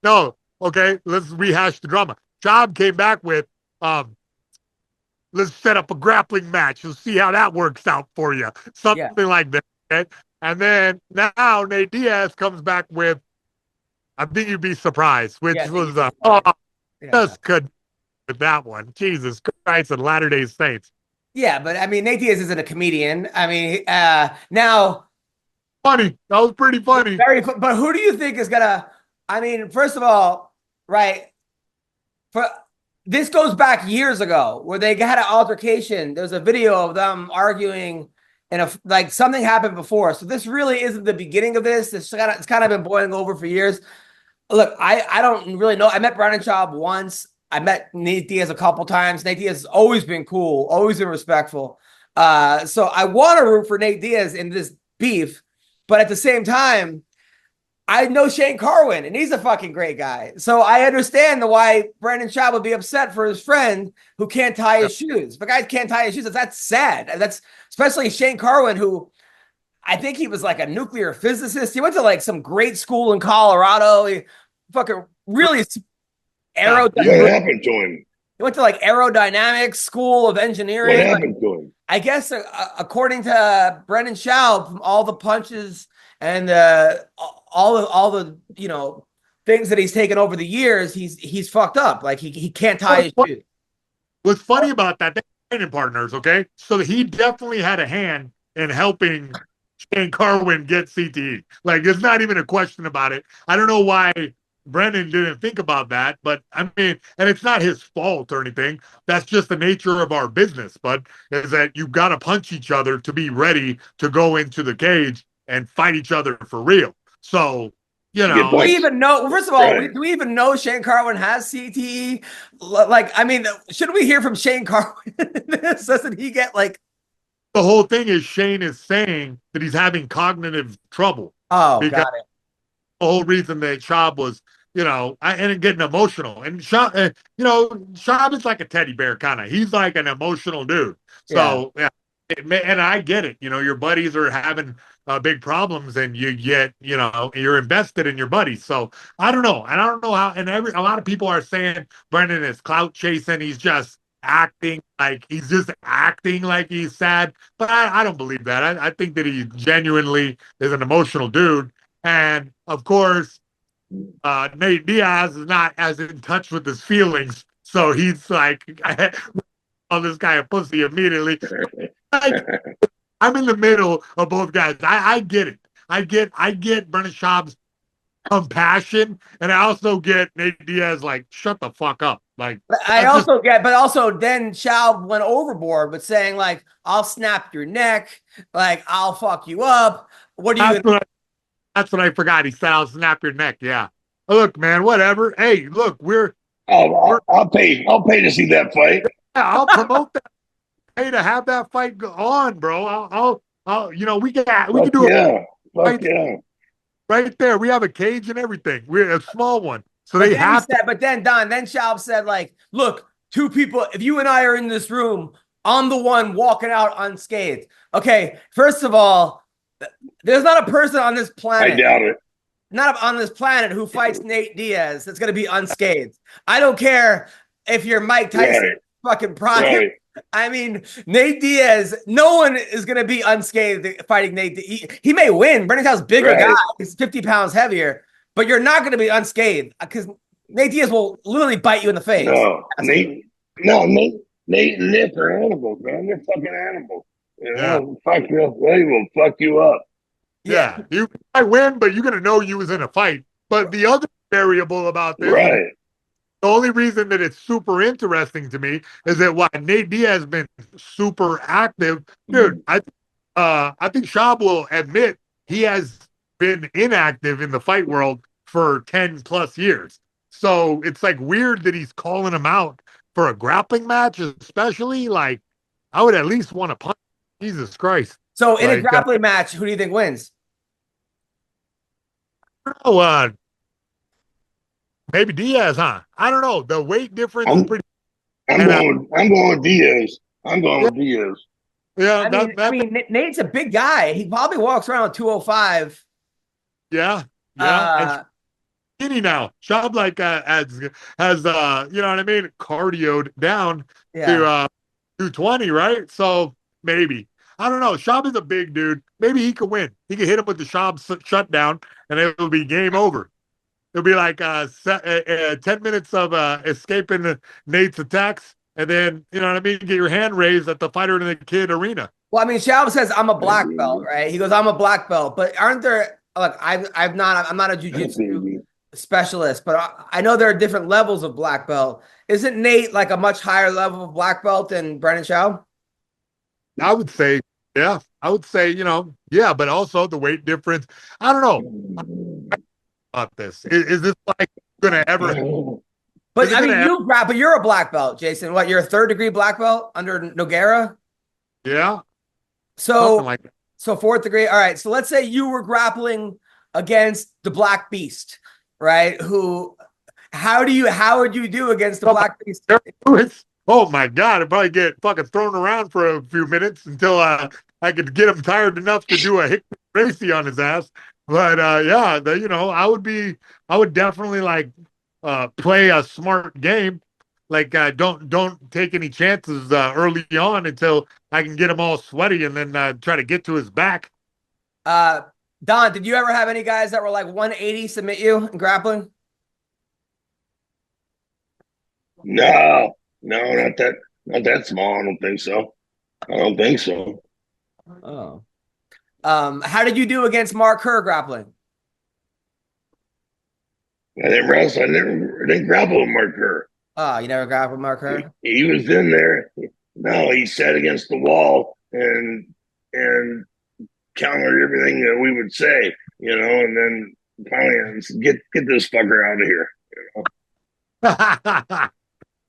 No, okay, let's rehash the drama. Schwab came back with, let's set up a grappling match. You'll see how that works out for you. Something like that. Okay? And then now Nate Diaz comes back with, I think you'd be surprised, which was just good with that one. Jesus Christ and Latter-day Saints. Yeah, but I mean, Nate Diaz isn't a comedian. I mean, now. Funny. That was pretty funny. Very, but who do you think is gonna? I mean, first of all, right? This goes back years ago where they had an altercation. There's a video of them arguing, and something happened before. So this really isn't the beginning of this. It's kind of been boiling over for years. Look, I don't really know. I met Brendan Schaub once. I met Nate Diaz a couple times. Nate Diaz has always been cool, always been respectful. So I want to root for Nate Diaz in this beef, but at the same time, I know Shane Carwin, and he's a fucking great guy. So I understand why Brendan Schaub would be upset for his friend who can't tie his shoes. If a guy can't tie his shoes, that's sad. That's especially Shane Carwin, who I think he was like a nuclear physicist. He went to like some great school in Colorado. He fucking really What happened to him? He went to like aerodynamics school of engineering. What happened to him? I guess according to Brendan Schaub, from all the punches and all the things that he's taken over the years, he's fucked up. Like he can't tie his shoes. What's funny about that? They're training partners, okay? So he definitely had a hand in helping Shane Carwin get CTE. Like, there's not even a question about it. I don't know why Brendan didn't think about that, but I mean, and it's not his fault or anything. That's just the nature of our business, but is that you've got to punch each other to be ready to go into the cage and fight each other for real. So, do we even know? First of all, do we even know Shane Carwin has CTE? Like, I mean, should we hear from Shane Carwin? Doesn't he get like? The whole thing is Shane is saying that he's having cognitive trouble. Oh, got it. The whole reason that Schaub was, and getting emotional. And Schaub, Schaub is like a teddy bear kind of. He's like an emotional dude. So, yeah. And I get it. Your buddies are having big problems, and you get, you're invested in your buddies. So I don't know. And I don't know how. And a lot of people are saying Brendan is clout chasing. He's just acting like he's sad. But I don't believe that. I think that he genuinely is an emotional dude. And of course, Nate Diaz is not as in touch with his feelings. So he's like, I call this guy a pussy immediately. I'm in the middle of both guys. I get it. I get Brendan Schaub's compassion, and I also get Nate Diaz like, shut the fuck up. Like, I also get, but also then Schaub went overboard with saying like, I'll snap your neck, like I'll fuck you up. That's what I forgot. He said, I'll snap your neck. Yeah. Look, man, whatever. Hey, look, I'll pay to see that fight. Yeah, I'll promote that. Hey, to have that fight go on, bro. We can do it. Right there. We have a cage and everything. We're a small one. So they have to. But then Schaub said, like, look, two people, if you and I are in this room, I'm the one walking out unscathed. Okay, first of all, there's not a person on this planet. I doubt it. not on this planet who fights Nate Diaz that's going to be unscathed. I don't care if you're Mike Tyson, fucking prime. Right. I mean, Nate Diaz, no one is going to be unscathed fighting Nate. He may win. Brendan Shaw's bigger guy. He's 50 pounds heavier, but you're not going to be unscathed because Nate Diaz will literally bite you in the face. Nate and Nick are animals, man. They're fucking animals. You know, fuck you. They will fuck you up. Yeah, you might win, but you're gonna know you was in a fight. But the other variable about this, right? The only reason that it's super interesting to me is that while Nate Diaz has been super active, dude, I think Schaub will admit he has been inactive in the fight world for 10 plus years. So it's like weird that he's calling him out for a grappling match, especially. Like, I would at least want to punch. Jesus Christ. So in a grappling match, who do you think wins? Maybe Diaz, huh? I don't know. The weight difference is pretty. I'm going with Diaz. I'm going with Diaz. Yeah, I mean, Nate's a big guy. He probably walks around 205. Yeah. And skinny now. Schaub has you know what I mean, cardioed down to 220, right? So maybe. I don't know. Schaub is a big dude. Maybe he could win. He could hit him with the Schaub shutdown, and it'll be game over. It'll be like 10 minutes of escaping Nate's attacks, and then, you know what I mean, get your hand raised at the Fighter and the Kid arena. Well, I mean, Schaub says, I'm a black belt, right? He goes, I'm a black belt. But aren't there, look, I'm not a jiu-jitsu specialist, but I know there are different levels of black belt. Isn't Nate like a much higher level of black belt than Brendan Schaub? I would say, yeah. I would say, you know, yeah, but also the weight difference. I don't know about this. Is this like going to ever? But I mean, but you're a black belt, Jason. What, you're a 3rd degree black belt under Nogueira? Yeah. So 4th degree. All right. So let's say you were grappling against the Black Beast, right? How would you do against the Black Beast? Oh my God, I'd probably get fucking thrown around for a few minutes until I could get him tired enough to do a Hickman Gracie on his ass. But you know, I would definitely like play a smart game. Like don't take any chances early on until I can get him all sweaty and then try to get to his back. Don, did you ever have any guys that were like 180 submit you in grappling? No, not that small. I don't think so. Oh. How did you do against Mark Kerr grappling? I didn't wrestle. I didn't grapple with Mark Kerr. Oh, you never grappled with Mark Kerr? He was in there. No, he sat against the wall and countered everything that we would say, you know, and then finally get this fucker out of here. You know?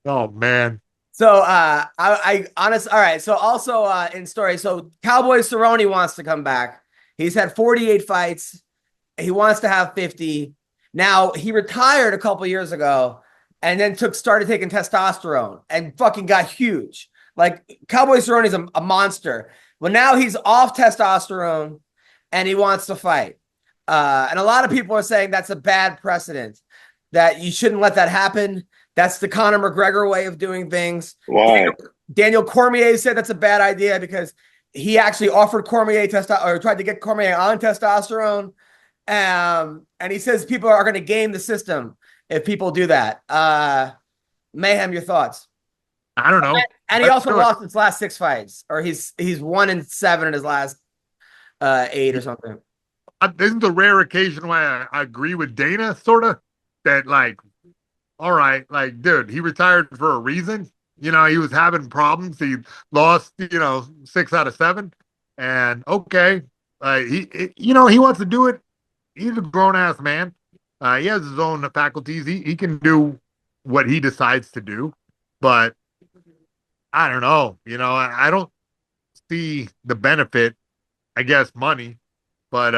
Oh man. So I honestly, all right. So also in story, so Cowboy Cerrone wants to come back. He's had 48 fights. He wants to have 50. Now he retired a couple years ago and then started taking testosterone and fucking got huge. Like Cowboy Cerrone's a monster. Well, now he's off testosterone and he wants to fight. And a lot of people are saying that's a bad precedent, that you shouldn't let that happen. That's the Conor McGregor way of doing things. Wow. Daniel Cormier said that's a bad idea because he actually offered Cormier or tried to get Cormier on testosterone. And he says people are going to game the system if people do that. Mayhem, your thoughts? I don't know. And he also lost his last 6 fights, or he's 1-7 in his last 8 or something. This is the rare occasion why I agree with Dana, sort of, that like, all right, like, dude, he retired for a reason. You know, he was having problems. He lost, 6 out of 7. And okay, he wants to do it. He's a grown ass man. He has his own faculties. He can do what he decides to do. But I don't know. I don't see the benefit. I guess money, but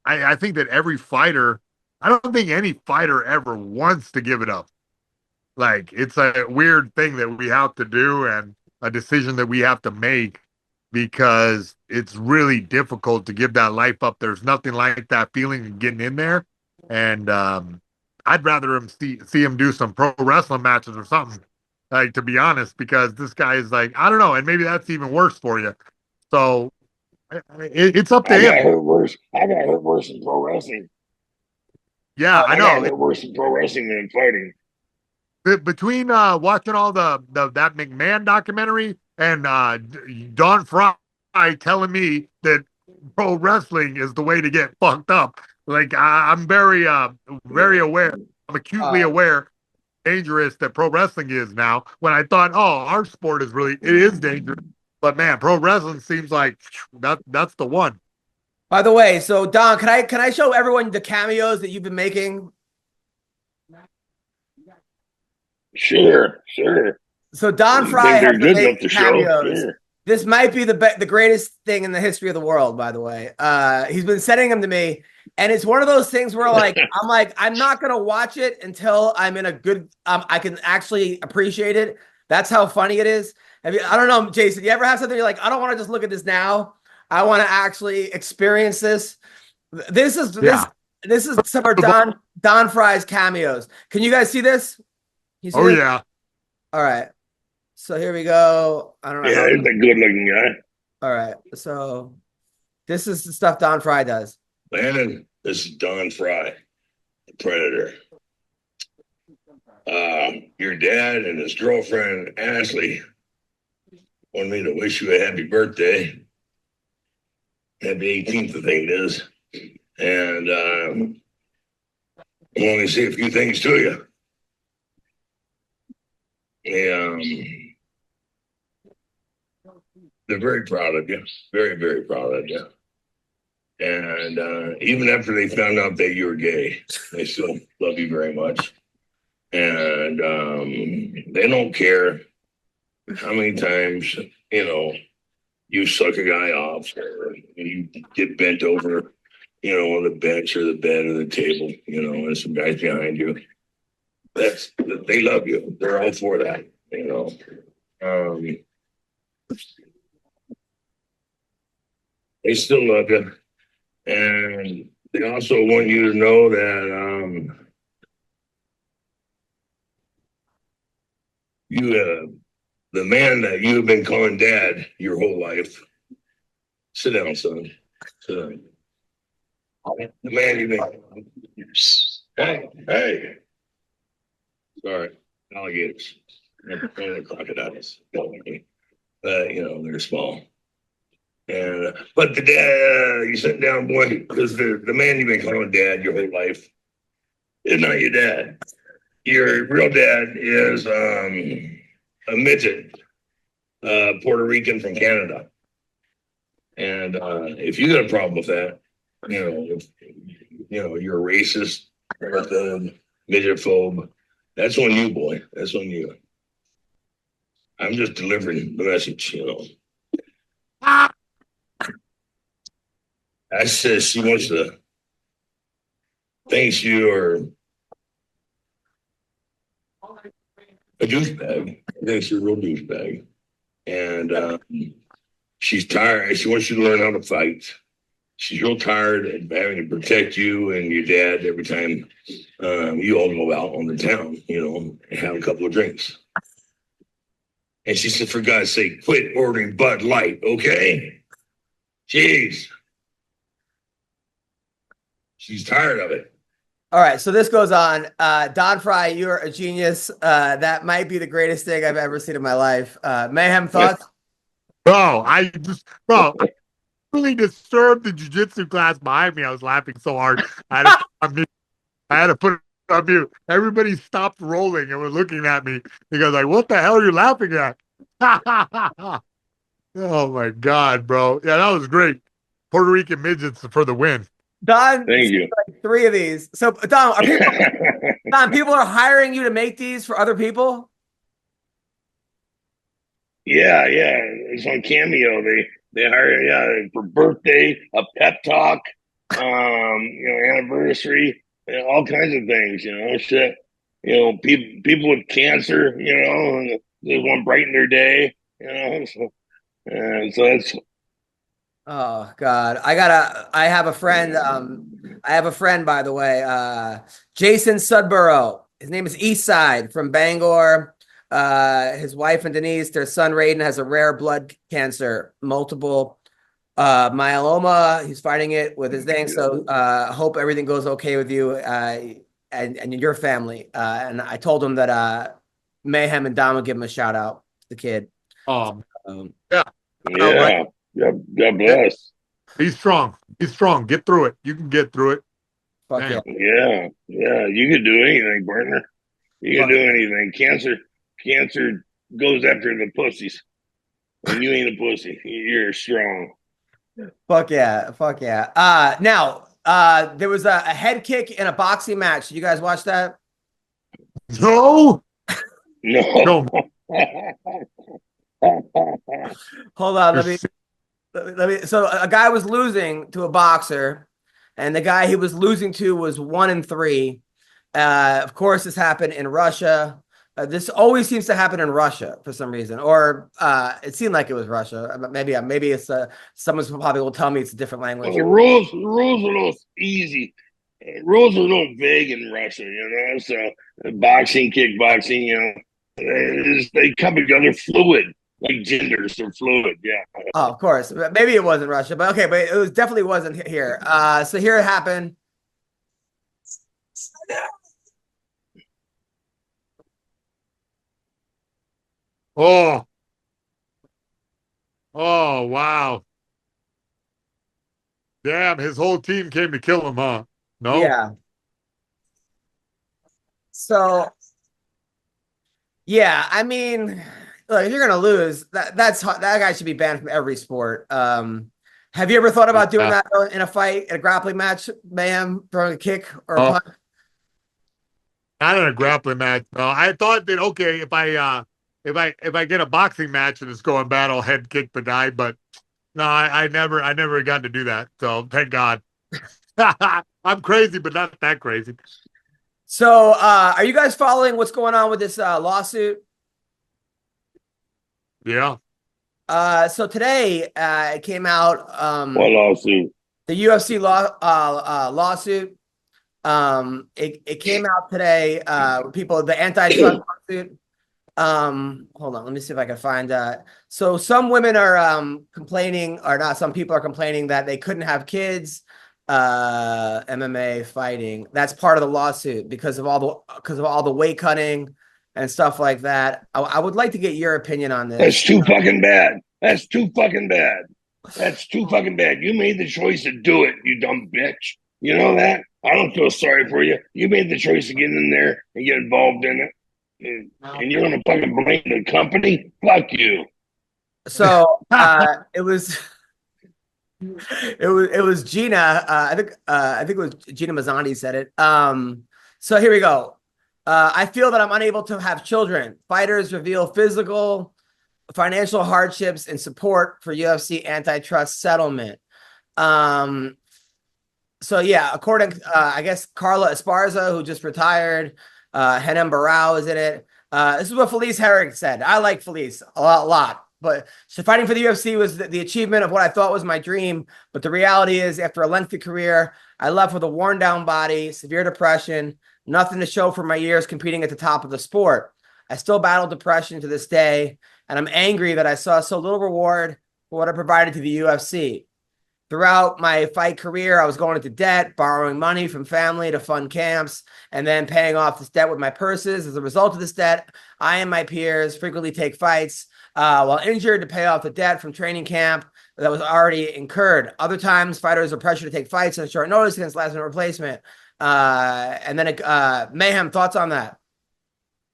I think that every fighter. I don't think any fighter ever wants to give it up. Like, it's a weird thing that we have to do and a decision that we have to make. because it's really difficult to give that life up. There's nothing like that feeling of getting in there. And I'd rather see him do some pro wrestling matches or something, like, to be honest, because this guy is like, I don't know, and maybe that's even worse for you. So it's up to I got him. hurt worse. I got hurt worse in pro wrestling. Yeah, I I got know. hurt worse in pro wrestling than in fighting. Between watching all that McMahon documentary and Don Frye telling me that pro wrestling is the way to get fucked up, like I'm very aware. I'm acutely aware dangerous that pro wrestling is now. When I thought, oh, our sport it is dangerous, but man, pro wrestling seems like that's the one. By the way, so Don, can I show everyone the cameos that you've been making? Sure. So Don You Frye think they're has been good enough making to show? cameos. Sure. This might be the greatest thing in the history of the world, by the way. He's been sending them to me, and it's one of those things where I'm not gonna watch it until I'm in a good I can actually appreciate it. That's how funny it is. I don't know, Jason, you ever have something you're like, I don't want to just look at this now. I want to actually experience this. This is some of Don Frye's cameos. Can you guys see this? You see this? Yeah. All right. So here we go. I don't know. Yeah, he's a good looking guy. All right. So this is the stuff Don Frye does. Landon, this is Don Frye, the Predator. Your dad and his girlfriend, Ashley, wanted me to wish you a happy birthday. Happy 18th, I think it is. And I want to say a few things to you. They're very proud of you. Very, very proud of you. And even after they found out that you were gay, they still love you very much. And they don't care how many times, you suck a guy off or you get bent over, on the bench or the bed or the table, and some guys behind you. They love you. They're all for that, They still love you. And they also want you to know that the man that you've been calling dad your whole life. Sit down, son. Sit down. The man you've been. Hey. Sorry, alligators. And crocodiles. They're small. And but the dad, you sit down, boy, because the man you've been calling dad your whole life is not your dad. Your real dad is a midget, Puerto Rican from Canada. And if you got a problem with that, if you're a racist or a midget phobe, that's on you, boy. That's on you. I'm just delivering the message, I said she wants to thank you or a douchebag. Thinks you're a real douchebag. And she's tired. She wants you to learn how to fight. She's real tired of having to protect you and your dad every time you all go out on the town, and have a couple of drinks. And she said, for God's sake, quit ordering Bud Light, okay? Jeez. She's tired of it. All right, so this goes on. Don Frye, you're a genius. That might be the greatest thing I've ever seen in my life. Mayhem, thoughts? I really disturbed the jiu-jitsu class behind me. I was laughing so hard. I had to put it on mute. Everybody stopped rolling and were looking at me because what the hell are you laughing at? Oh my God, bro. Yeah, that was great. Puerto Rican midgets for the win. Don, thank you. Like 3 of these. So Don, people are hiring you to make these for other people? Yeah. It's on Cameo. They hire for birthday, a pep talk, anniversary, all kinds of things, shit. People with cancer, they want to brighten their day, So And so that's Oh God. I have a friend. By the way, Jason Sudborough. His name is Eastside from Bangor. His wife and Denise, their son Raiden has a rare blood cancer, multiple myeloma. He's fighting it with his thing. So hope everything goes okay with you and your family. And I told him that Mayhem and Dom would give him a shout out, the kid. Yeah. yeah. God bless. He's strong. He's strong. Get through it. You can get through it. Fuck yeah. Yeah. Yeah. You could do anything, partner. You can do anything. Cancer goes after the pussies. And you ain't a pussy. You're strong. Fuck yeah. Fuck yeah. Now, there was a head kick in a boxing match. Did you guys watch that? No. No. Hold on. Let me. So a guy was losing to a boxer, and the guy he was losing to was 1-3. Of course, this happened in Russia. This always seems to happen in Russia for some reason, or it seemed like it was Russia. Maybe it's someone probably will tell me it's a different language. Well, the rules are real easy. Rules are real vague in Russia, So boxing, kickboxing, they come together fluid, like genders are fluid. Yeah. Oh, of course. Maybe it wasn't Russia, but okay, but it definitely wasn't here. So here it happened. Oh. Oh, wow. Damn, his whole team came to kill him, huh? No? Yeah. So, yeah, I mean, look, if you're gonna lose, that guy should be banned from every sport. Have you ever thought about doing that in a fight, in a grappling match, Mayhem, throwing a kick or a punch? Not in a grappling match. No, I thought that if I get a boxing match and it's going bad, I'll head kick the guy. But no, I never got to do that. So thank God. I'm crazy, but not that crazy. So, are you guys following what's going on with this lawsuit? Yeah. So today it came out. What lawsuit? The UFC lawsuit. It came out today. The antitrust lawsuit. Hold on, let me see if I can find that. So some women are complaining, or not, some people are complaining that they couldn't have kids. MMA fighting, that's part of the lawsuit because of all the weight cutting and stuff like that. I would like to get your opinion on this. That's too fucking bad. That's too fucking bad. That's too fucking bad. You made the choice to do it, you dumb bitch. You know that? I don't feel sorry for you. You made the choice to get in there and get involved in it. And you're gonna fucking blame the company? Fuck you. So it was Gina. I think it was Gina Mazzani said it. So here we go. I feel that I'm unable to have children. Fighters reveal physical, financial hardships in support for UFC antitrust settlement. So yeah, according, I guess Carla Esparza, who just retired, Henem Barao is in it. This is what Felice Herrig said. I like Felice a lot. But so fighting for the UFC was the achievement of what I thought was my dream. But the reality is, after a lengthy career, I left with a worn down body, severe depression, nothing to show for my years competing at the top of the sport. I still battle depression to this day, and I'm angry that I saw so little reward for what I provided to the UFC. Throughout my fight career, I was going into debt, borrowing money from family to fund camps, and then paying off this debt with my purses. As a result of this debt, I and my peers frequently take fights while injured to pay off the debt from training camp that was already incurred. Other times, fighters are pressured to take fights on short notice against last-minute replacement. And then Mayhem, thoughts on that?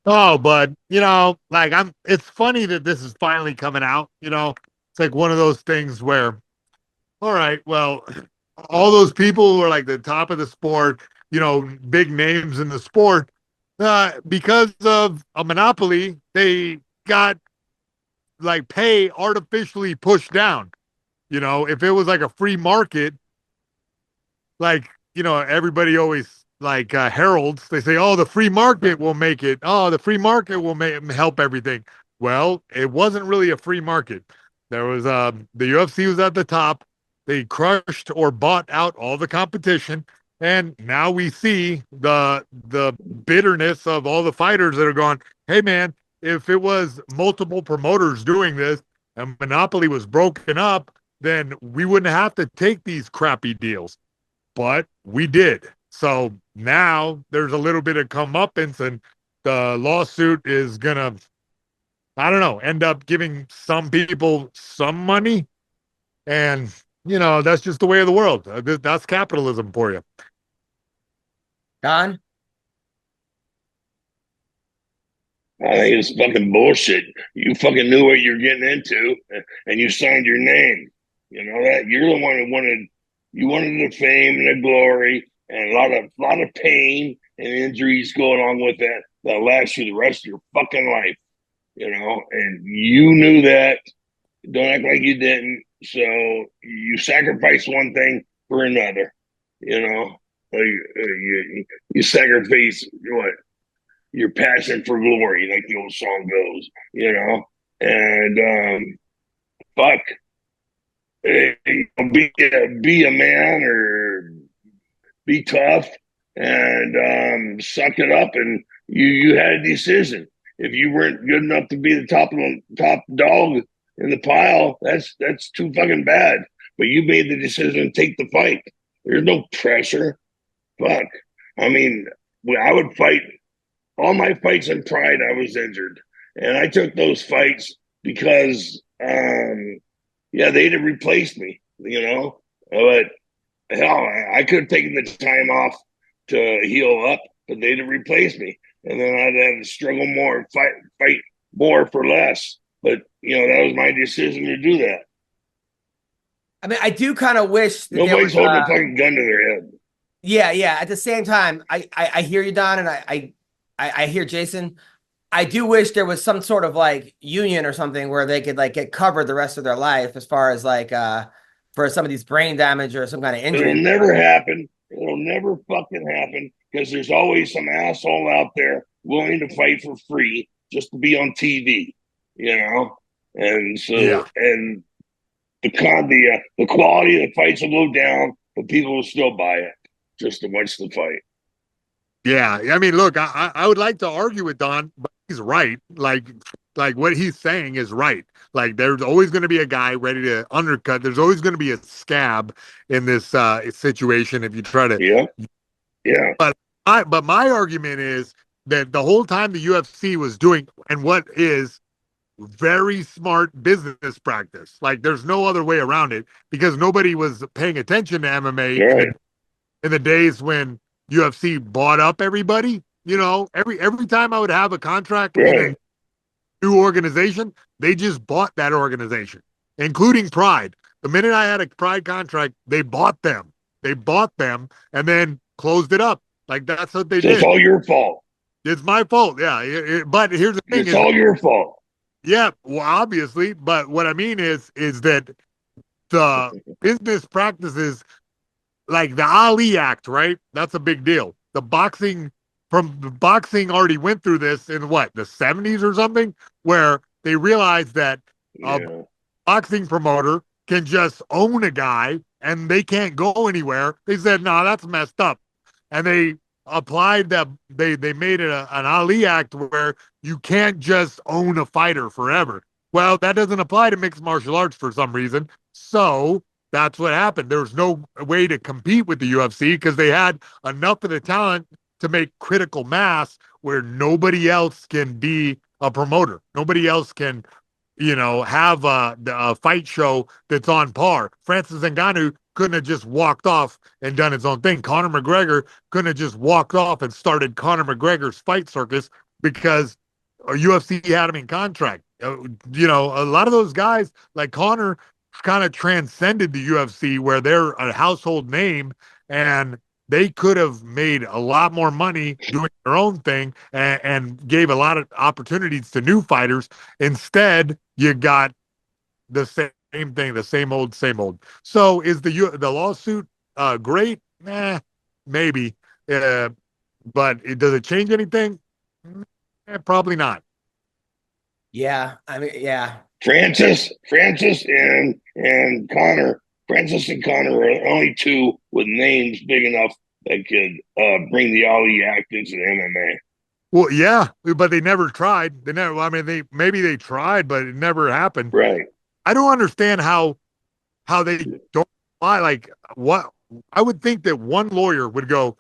Oh, but it's funny that this is finally coming out. It's like one of those things where, all right, well, all those people who are like the top of the sport, big names in the sport, because of a monopoly, they got pay artificially pushed down. If it was like a free market, everybody always heralds, they say, oh, the free market will make it. Oh, the free market will help everything. Well, it wasn't really a free market. There was the UFC was at the top. They crushed or bought out all the competition, and now we see the bitterness of all the fighters that are going, hey man, if it was multiple promoters doing this and monopoly was broken up, then we wouldn't have to take these crappy deals. But we did. So now there's a little bit of comeuppance, and the lawsuit is gonna, I don't know, end up giving some people some money. And, that's just the way of the world. That's capitalism for you. Don? I think it's fucking bullshit. You fucking knew what you're getting into, and you signed your name. You know that you're the one who wanted the fame and the glory and a lot of pain and injuries going on with that lasts you the rest of your fucking life. And you knew that. Don't act like you didn't. So you sacrifice one thing for another. You sacrifice what? Your passion for glory, like the old song goes, and fuck, be a man or be tough and suck it up. And you had a decision. If you weren't good enough to be the top dog in the pile, that's too fucking bad. But you made the decision to take the fight. There's no pressure. Fuck. I mean, I would fight. All my fights in Pride, I was injured. And I took those fights because, they'd have replaced me, But, hell, I could have taken the time off to heal up, but they'd have replaced me. And then I'd have to struggle more, fight more for less. But, that was my decision to do that. I mean, I do kind of wish that nobody's holding a fucking gun to their head. Yeah. At the same time, I hear you, Don, and I hear Jason. I do wish there was some sort of like union or something where they could like get covered the rest of their life as far as like for some of these brain damage or some kind of injury. It'll never happen. It'll never fucking happen because there's always some asshole out there willing to fight for free just to be on TV, And so and the quality of the fights will go down, but people will still buy it just to watch the fight. Yeah, I mean, look, I would like to argue with Don, but he's right. Like what he's saying is right. Like there's always going to be a guy ready to undercut. There's always going to be a scab in this situation if you try to. Yeah. But my argument is that the whole time the UFC was doing and what is very smart business practice. Like there's no other way around it because nobody was paying attention to MMA in the days when UFC bought up everybody. Every time I would have a contract in a new organization, they just bought that organization, including Pride. The minute I had a Pride contract, they bought them. And then closed it up. Like that's what they did. It's all your fault. It's my fault. Yeah. But here's the thing. It's all your fault. Yeah, well, obviously. But what I mean is that the business practices, like the Ali Act, right? That's a big deal. The boxing already went through this in the 70s or something, where they realized that a boxing promoter can just own a guy and they can't go anywhere. They said, no, that's messed up. And they applied that, they made it an Ali Act where you can't just own a fighter forever. Well, that doesn't apply to mixed martial arts for some reason. So that's what happened. There was no way to compete with the UFC because they had enough of the talent to make critical mass where nobody else can be a promoter. Nobody else can, have a fight show that's on par. Francis Ngannou couldn't have just walked off and done his own thing. Conor McGregor couldn't have just walked off and started Conor McGregor's fight circus because UFC had him in contract. A lot of those guys like Conor kind of transcended the UFC where they're a household name and they could have made a lot more money doing their own thing and gave a lot of opportunities to new fighters. Instead, you got the same thing, the same old. So is the lawsuit great? Maybe. But does it change anything? Probably not. Yeah, I mean, yeah. Francis and Connor. Francis and Connor are the only two with names big enough that could bring the Ali Act into the MMA. Well, yeah, but they never tried. They never. I mean, maybe they tried, but it never happened. Right. I don't understand how they don't apply. Like, what? I would think that one lawyer would go,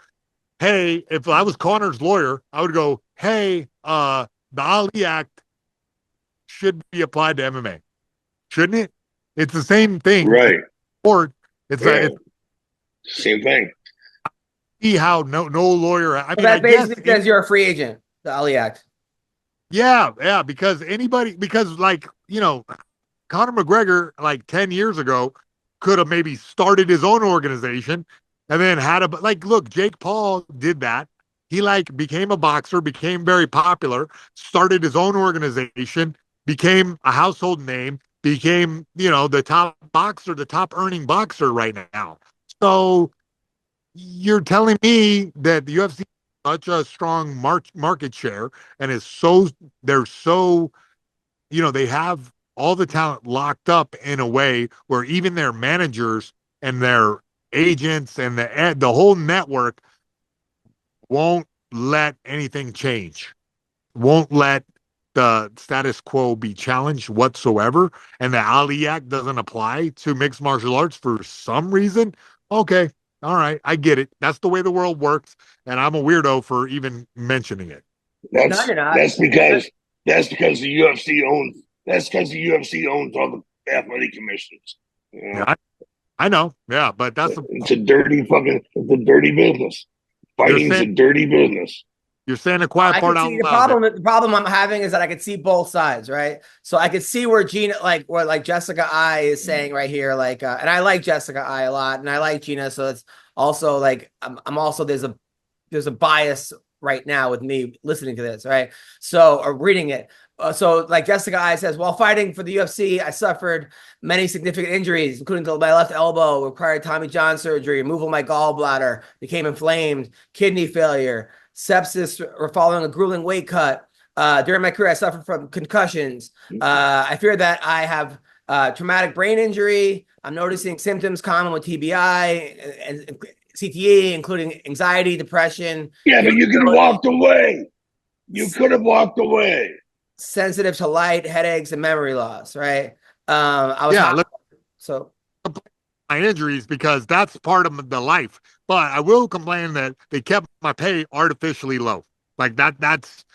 "Hey, if I was Connor's lawyer, I would go, hey, the Ali Act should be applied to MMA, shouldn't it? It's the same thing, right? Or it's same thing. See how no lawyer. I mean, that basically guess says you're a free agent. The Ali Act. Yeah, because like, you know, Conor McGregor like 10 years ago could have maybe started his own organization and then look, Jake Paul did that. He like became a boxer, became very popular, started his own organization, became a household name, became, you know, the top boxer, the top earning boxer right now. So you're telling me that the UFC such a strong market share and they're so, you know, they have all the talent locked up in a way where even their managers and their agents and the whole network won't let anything change, won't let the status quo be challenged whatsoever, and the Ali Act doesn't apply to mixed martial arts for some reason. Okay, all right, I get it. That's the way the world works, and I'm a weirdo for even mentioning it. That's because the UFC owns. That's because the UFC owns all the athletic commissions. You know? Yeah, I know. Yeah, but it's a dirty business. Fighting is a dirty business. You're saying a quiet part out loud. The problem I'm having is that I could see both sides, right? So I could see where Gina, like Jessica I is saying right here, like, and I like Jessica I a lot, and I like Gina, so it's also like I'm also there's a bias right now with me listening to this, right? So or reading it. So like Jessica I says, while fighting for the UFC, I suffered many significant injuries, including to my left elbow, required Tommy John surgery, removal of my gallbladder, became inflamed, kidney failure, sepsis following a grueling weight cut. During my career, I suffered from concussions. I fear that I have traumatic brain injury. I'm noticing symptoms common with TBI and CTE, including anxiety, depression. Yeah, but you could have walked away. You could have walked away. Sensitive to light, headaches, and memory loss, right? So my injuries because that's part of the life. But I will complain that they kept my pay artificially low. Like that's,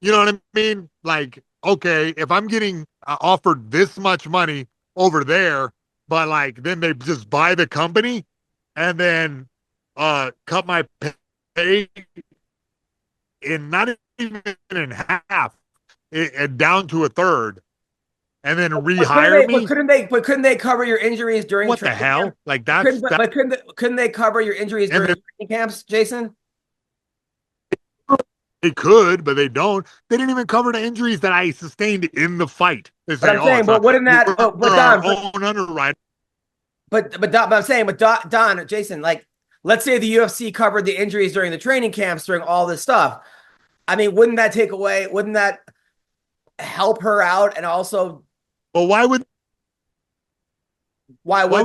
you know what I mean? Like, okay, if I'm getting offered this much money over there, but like then they just buy the company and then cut my pay in not even in half. Down to a third, and then rehire me. Couldn't they cover your injuries during? What the hell? Camp? Like that's. Couldn't they cover your injuries during training camps, Jason? They could, but they don't. They didn't even cover the injuries that I sustained in the fight. They say, but wouldn't that? Own underwriter. But I'm saying, Don, Jason, like, let's say the UFC covered the injuries during the training camps during all this stuff. I mean, wouldn't that take away? Wouldn't that help her out? And also, well, why would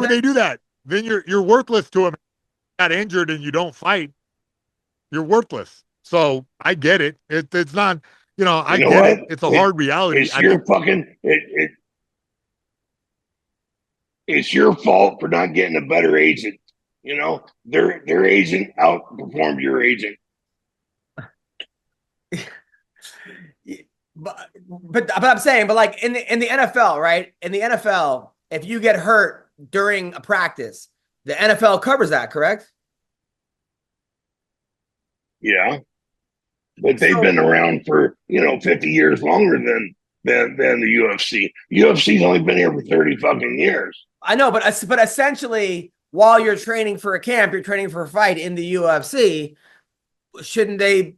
they do that? Then you're worthless to them. Got injured and you don't fight, you're worthless. So I get it. It's not, you know, I get it. It's a hard reality. It's your fault for not getting a better agent. You know, their agent outperformed your agent. But I'm saying, but like in the NFL, right? In the NFL, if you get hurt during a practice, the NFL covers that, correct? Yeah, but they've been around for 50 years longer than the UFC. UFC's only been here for 30 fucking years. I know, but essentially, while you're training for a camp, you're training for a fight in the UFC. Shouldn't they?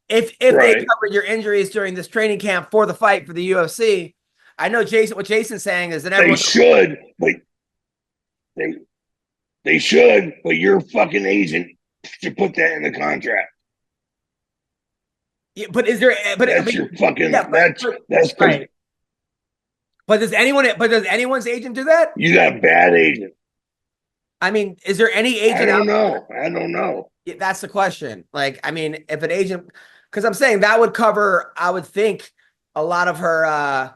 If they cover your injuries during this training camp for the fight for the UFC, I know what Jason's saying is that they should, but they should, but your fucking agent should put that in the contract. Yeah, but is there? But that's your fucking. That's right. But does anyone's agent do that? You got bad agent. I mean, is there any agent? I don't know. That's the question. Like, I mean, if an agent, because I'm saying that would cover, I would think, a lot of her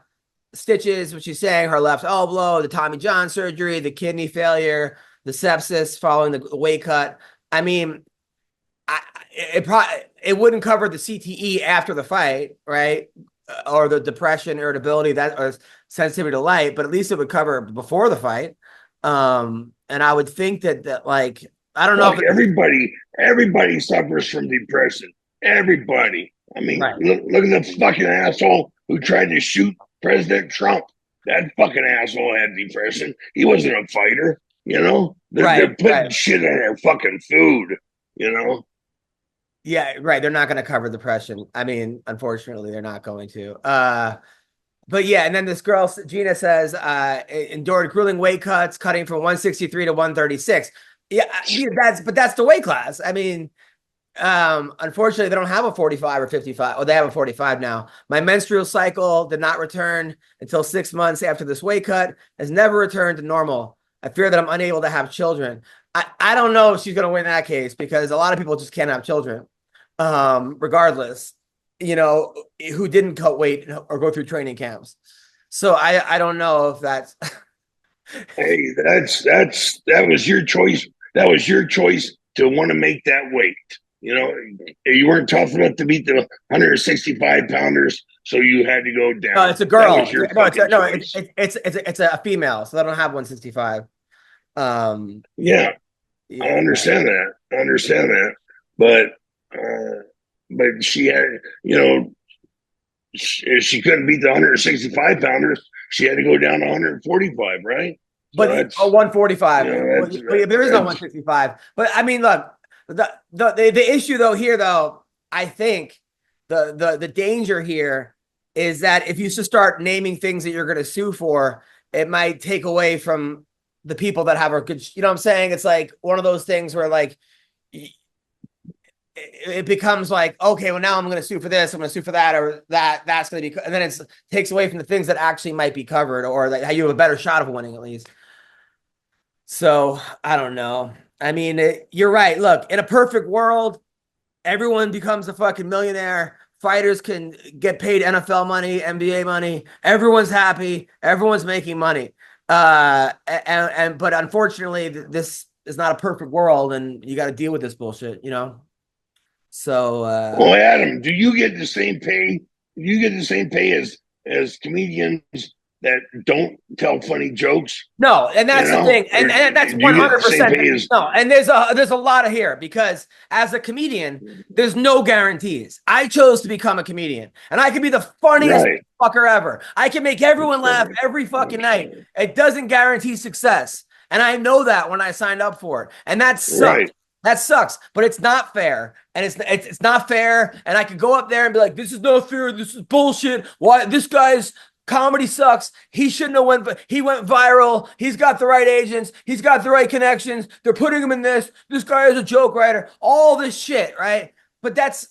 stitches, what she's saying, her left elbow, the Tommy John surgery, the kidney failure, the sepsis following the weight cut. I mean, it wouldn't cover the CTE after the fight, right? Or the depression, irritability, that or sensitivity to light, but at least it would cover before the fight. And I would think that like, I don't know. Everybody suffers from depression. Everybody. I mean, right. look at the fucking asshole who tried to shoot President Trump. That fucking asshole had depression. He wasn't a fighter, you know? They're putting shit in their fucking food, you know? Yeah, right. They're not going to cover depression. I mean, unfortunately, they're not going to. But yeah, and then this girl, Gina, says, endured grueling weight cuts, cutting from 163 to 136. Yeah, that's the weight class. I mean, unfortunately, they don't have a 45 or 55. Oh, they have a 45 now. My menstrual cycle did not return until 6 months after this weight cut, has never returned to normal. I fear that I'm unable to have children. I don't know if she's going to win that case because a lot of people just can't have children, regardless, you know, who didn't cut weight or go through training camps. So I don't know if that's. Hey, that was your choice. That was your choice to want to make that weight. You know, you weren't tough enough to beat the 165 pounders, so you had to go down. No, it's a girl. It's a female, so they don't have 165. Yeah, I understand that. But she had, you know, she couldn't beat the 165 pounders. She had to go down to 145, right? But 145. There is no 165. But I mean, look, the issue though here though, I think the danger here is that if you just start naming things that you're going to sue for, it might take away from the people that have a good, you know what I'm saying? It's like one of those things where like it becomes like, okay, well now I'm going to sue for this, I'm going to sue for that, or that's going to be, and then it takes away from the things that actually might be covered, or that how you have a better shot of winning at least. So I don't know. I mean, you're right. Look, in a perfect world, everyone becomes a fucking millionaire. Fighters can get paid NFL money, NBA money. Everyone's happy. Everyone's making money. But unfortunately, this is not a perfect world, and you got to deal with this bullshit, you know? So, well, Adam, do you get the same pay? You get the same pay as comedians that don't tell funny jokes? No, and that's the thing, and that's 100%. No, and there's a lot of here because as a comedian, there's no guarantees. I chose to become a comedian, and I can be the funniest fucker ever. I can make everyone laugh every fucking night. It doesn't guarantee success, and I know that when I signed up for it, and that sucks. Right. That sucks, but it's not fair, and it's not fair. And I could go up there and be like, "This is not fair. This is bullshit. Why this guy's comedy sucks. He shouldn't have went. He went viral. He's got the right agents. He's got the right connections. They're putting him in this. This guy is a joke writer. All this shit, right? But that's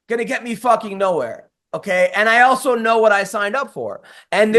gonna get me fucking nowhere, okay? And I also know what I signed up for, and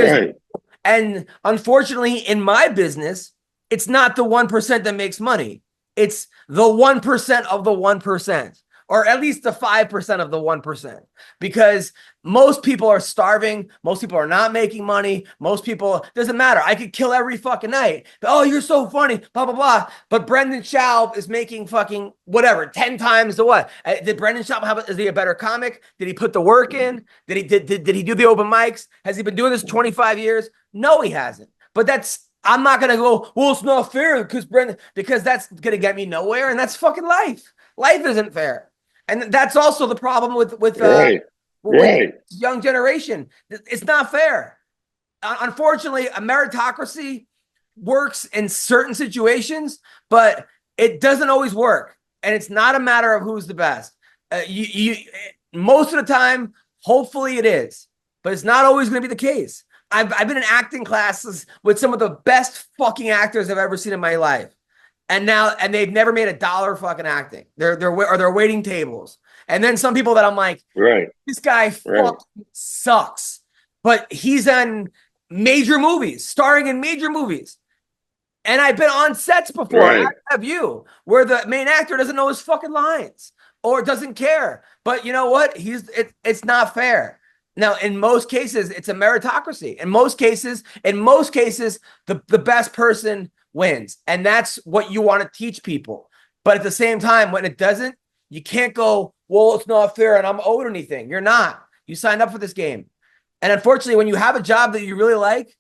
and unfortunately, in my business, it's not the 1% that makes money. It's the 1% of the 1%, or at least the 5% of the 1%, because most people are starving. Most people are not making money. Most people, doesn't matter. I could kill every fucking night. Oh, you're so funny, blah, blah, blah. But Brendan Schaub is making fucking whatever, 10 times the what? Did Brendan Schaub is he a better comic? Did he put the work in? Did he do the open mics? Has he been doing this 25 years? No, he hasn't. But I'm not going to go, well, it's not fair because that's going to get me nowhere. And that's fucking life. Life isn't fair. And that's also the problem with young generation. It's not fair. Unfortunately, a meritocracy works in certain situations, but it doesn't always work. And it's not a matter of who's the best. Most of the time, hopefully it is, but it's not always going to be the case. I've been in acting classes with some of the best fucking actors I've ever seen in my life. And they've never made $1 fucking acting. They're waiting tables. And then some people that I'm like, this guy fucking sucks. But he's on major movies, starring in major movies. And I've been on sets before, Right. have you, where the main actor doesn't know his fucking lines or doesn't care. But you know what? It's not fair. Now, in most cases, it's a meritocracy. In most cases, the best person wins. And that's what you want to teach people. But at the same time, when it doesn't, you can't go, well, it's not fair and I'm owed anything. You're not. You signed up for this game. And unfortunately, when you have a job that you really like,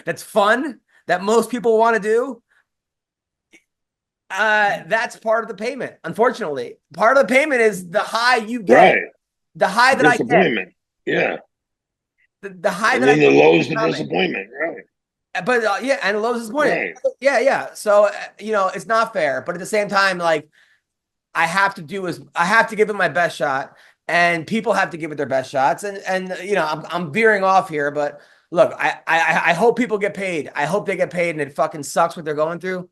that's fun, that most people want to do, that's part of the payment. Unfortunately, part of the payment is the high you get, Right. the high that I get, Disappointment. Yeah. the high And that I then the get. lows of disappointment. Right. But yeah, and the lows disappointment. Right. Yeah. So it's not fair. But at the same time, like I have to give it my best shot, and people have to give it their best shots. And I'm veering off here, but look, I hope people get paid. I hope they get paid, and it fucking sucks what they're going through.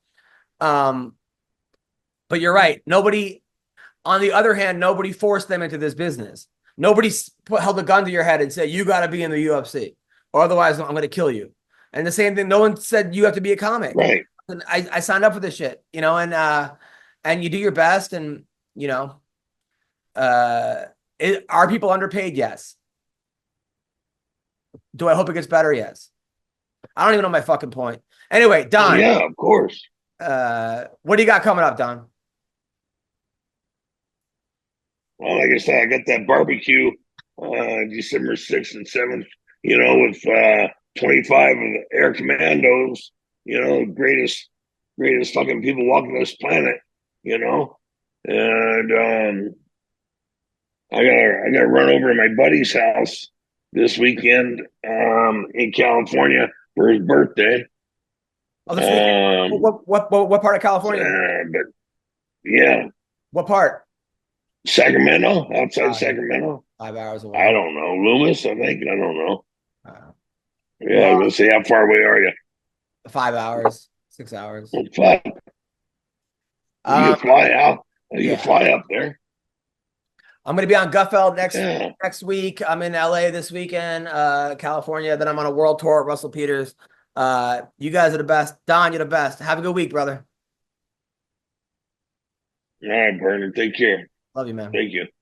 But you're right. On the other hand, nobody forced them into this business. Nobody held a gun to your head and said, you got to be in the UFC or otherwise I'm going to kill you. And the same thing, no one said you have to be a comic. Right. And I signed up for this shit, and you do your best. And, are people underpaid? Yes. Do I hope it gets better? Yes. I don't even know my fucking point. Anyway, Don. Yeah, of course. What do you got coming up, Don? Well, like I said, I got that barbecue December 6th and 7th, with 25 of the Air Commandos, greatest fucking people walking this planet, and I gotta run over to my buddy's house this weekend in California for his birthday. Oh, this weekend. What part of California? But yeah, What part? Sacramento, outside Sacramento. 5 hours away. I don't know. Loomis, I think. I don't know. Yeah, well, I was gonna say, how far away are you? 5 hours, 6 hours. Well, fuck. You can fly out. You can fly up there. I'm going to be on Gutfeld Yeah. next week. I'm in LA this weekend, California. Then I'm on a world tour at Russell Peters. You guys are the best. Don, you're the best. Have a good week, brother. All right, Bernard. Take care. Love you, man. Thank you.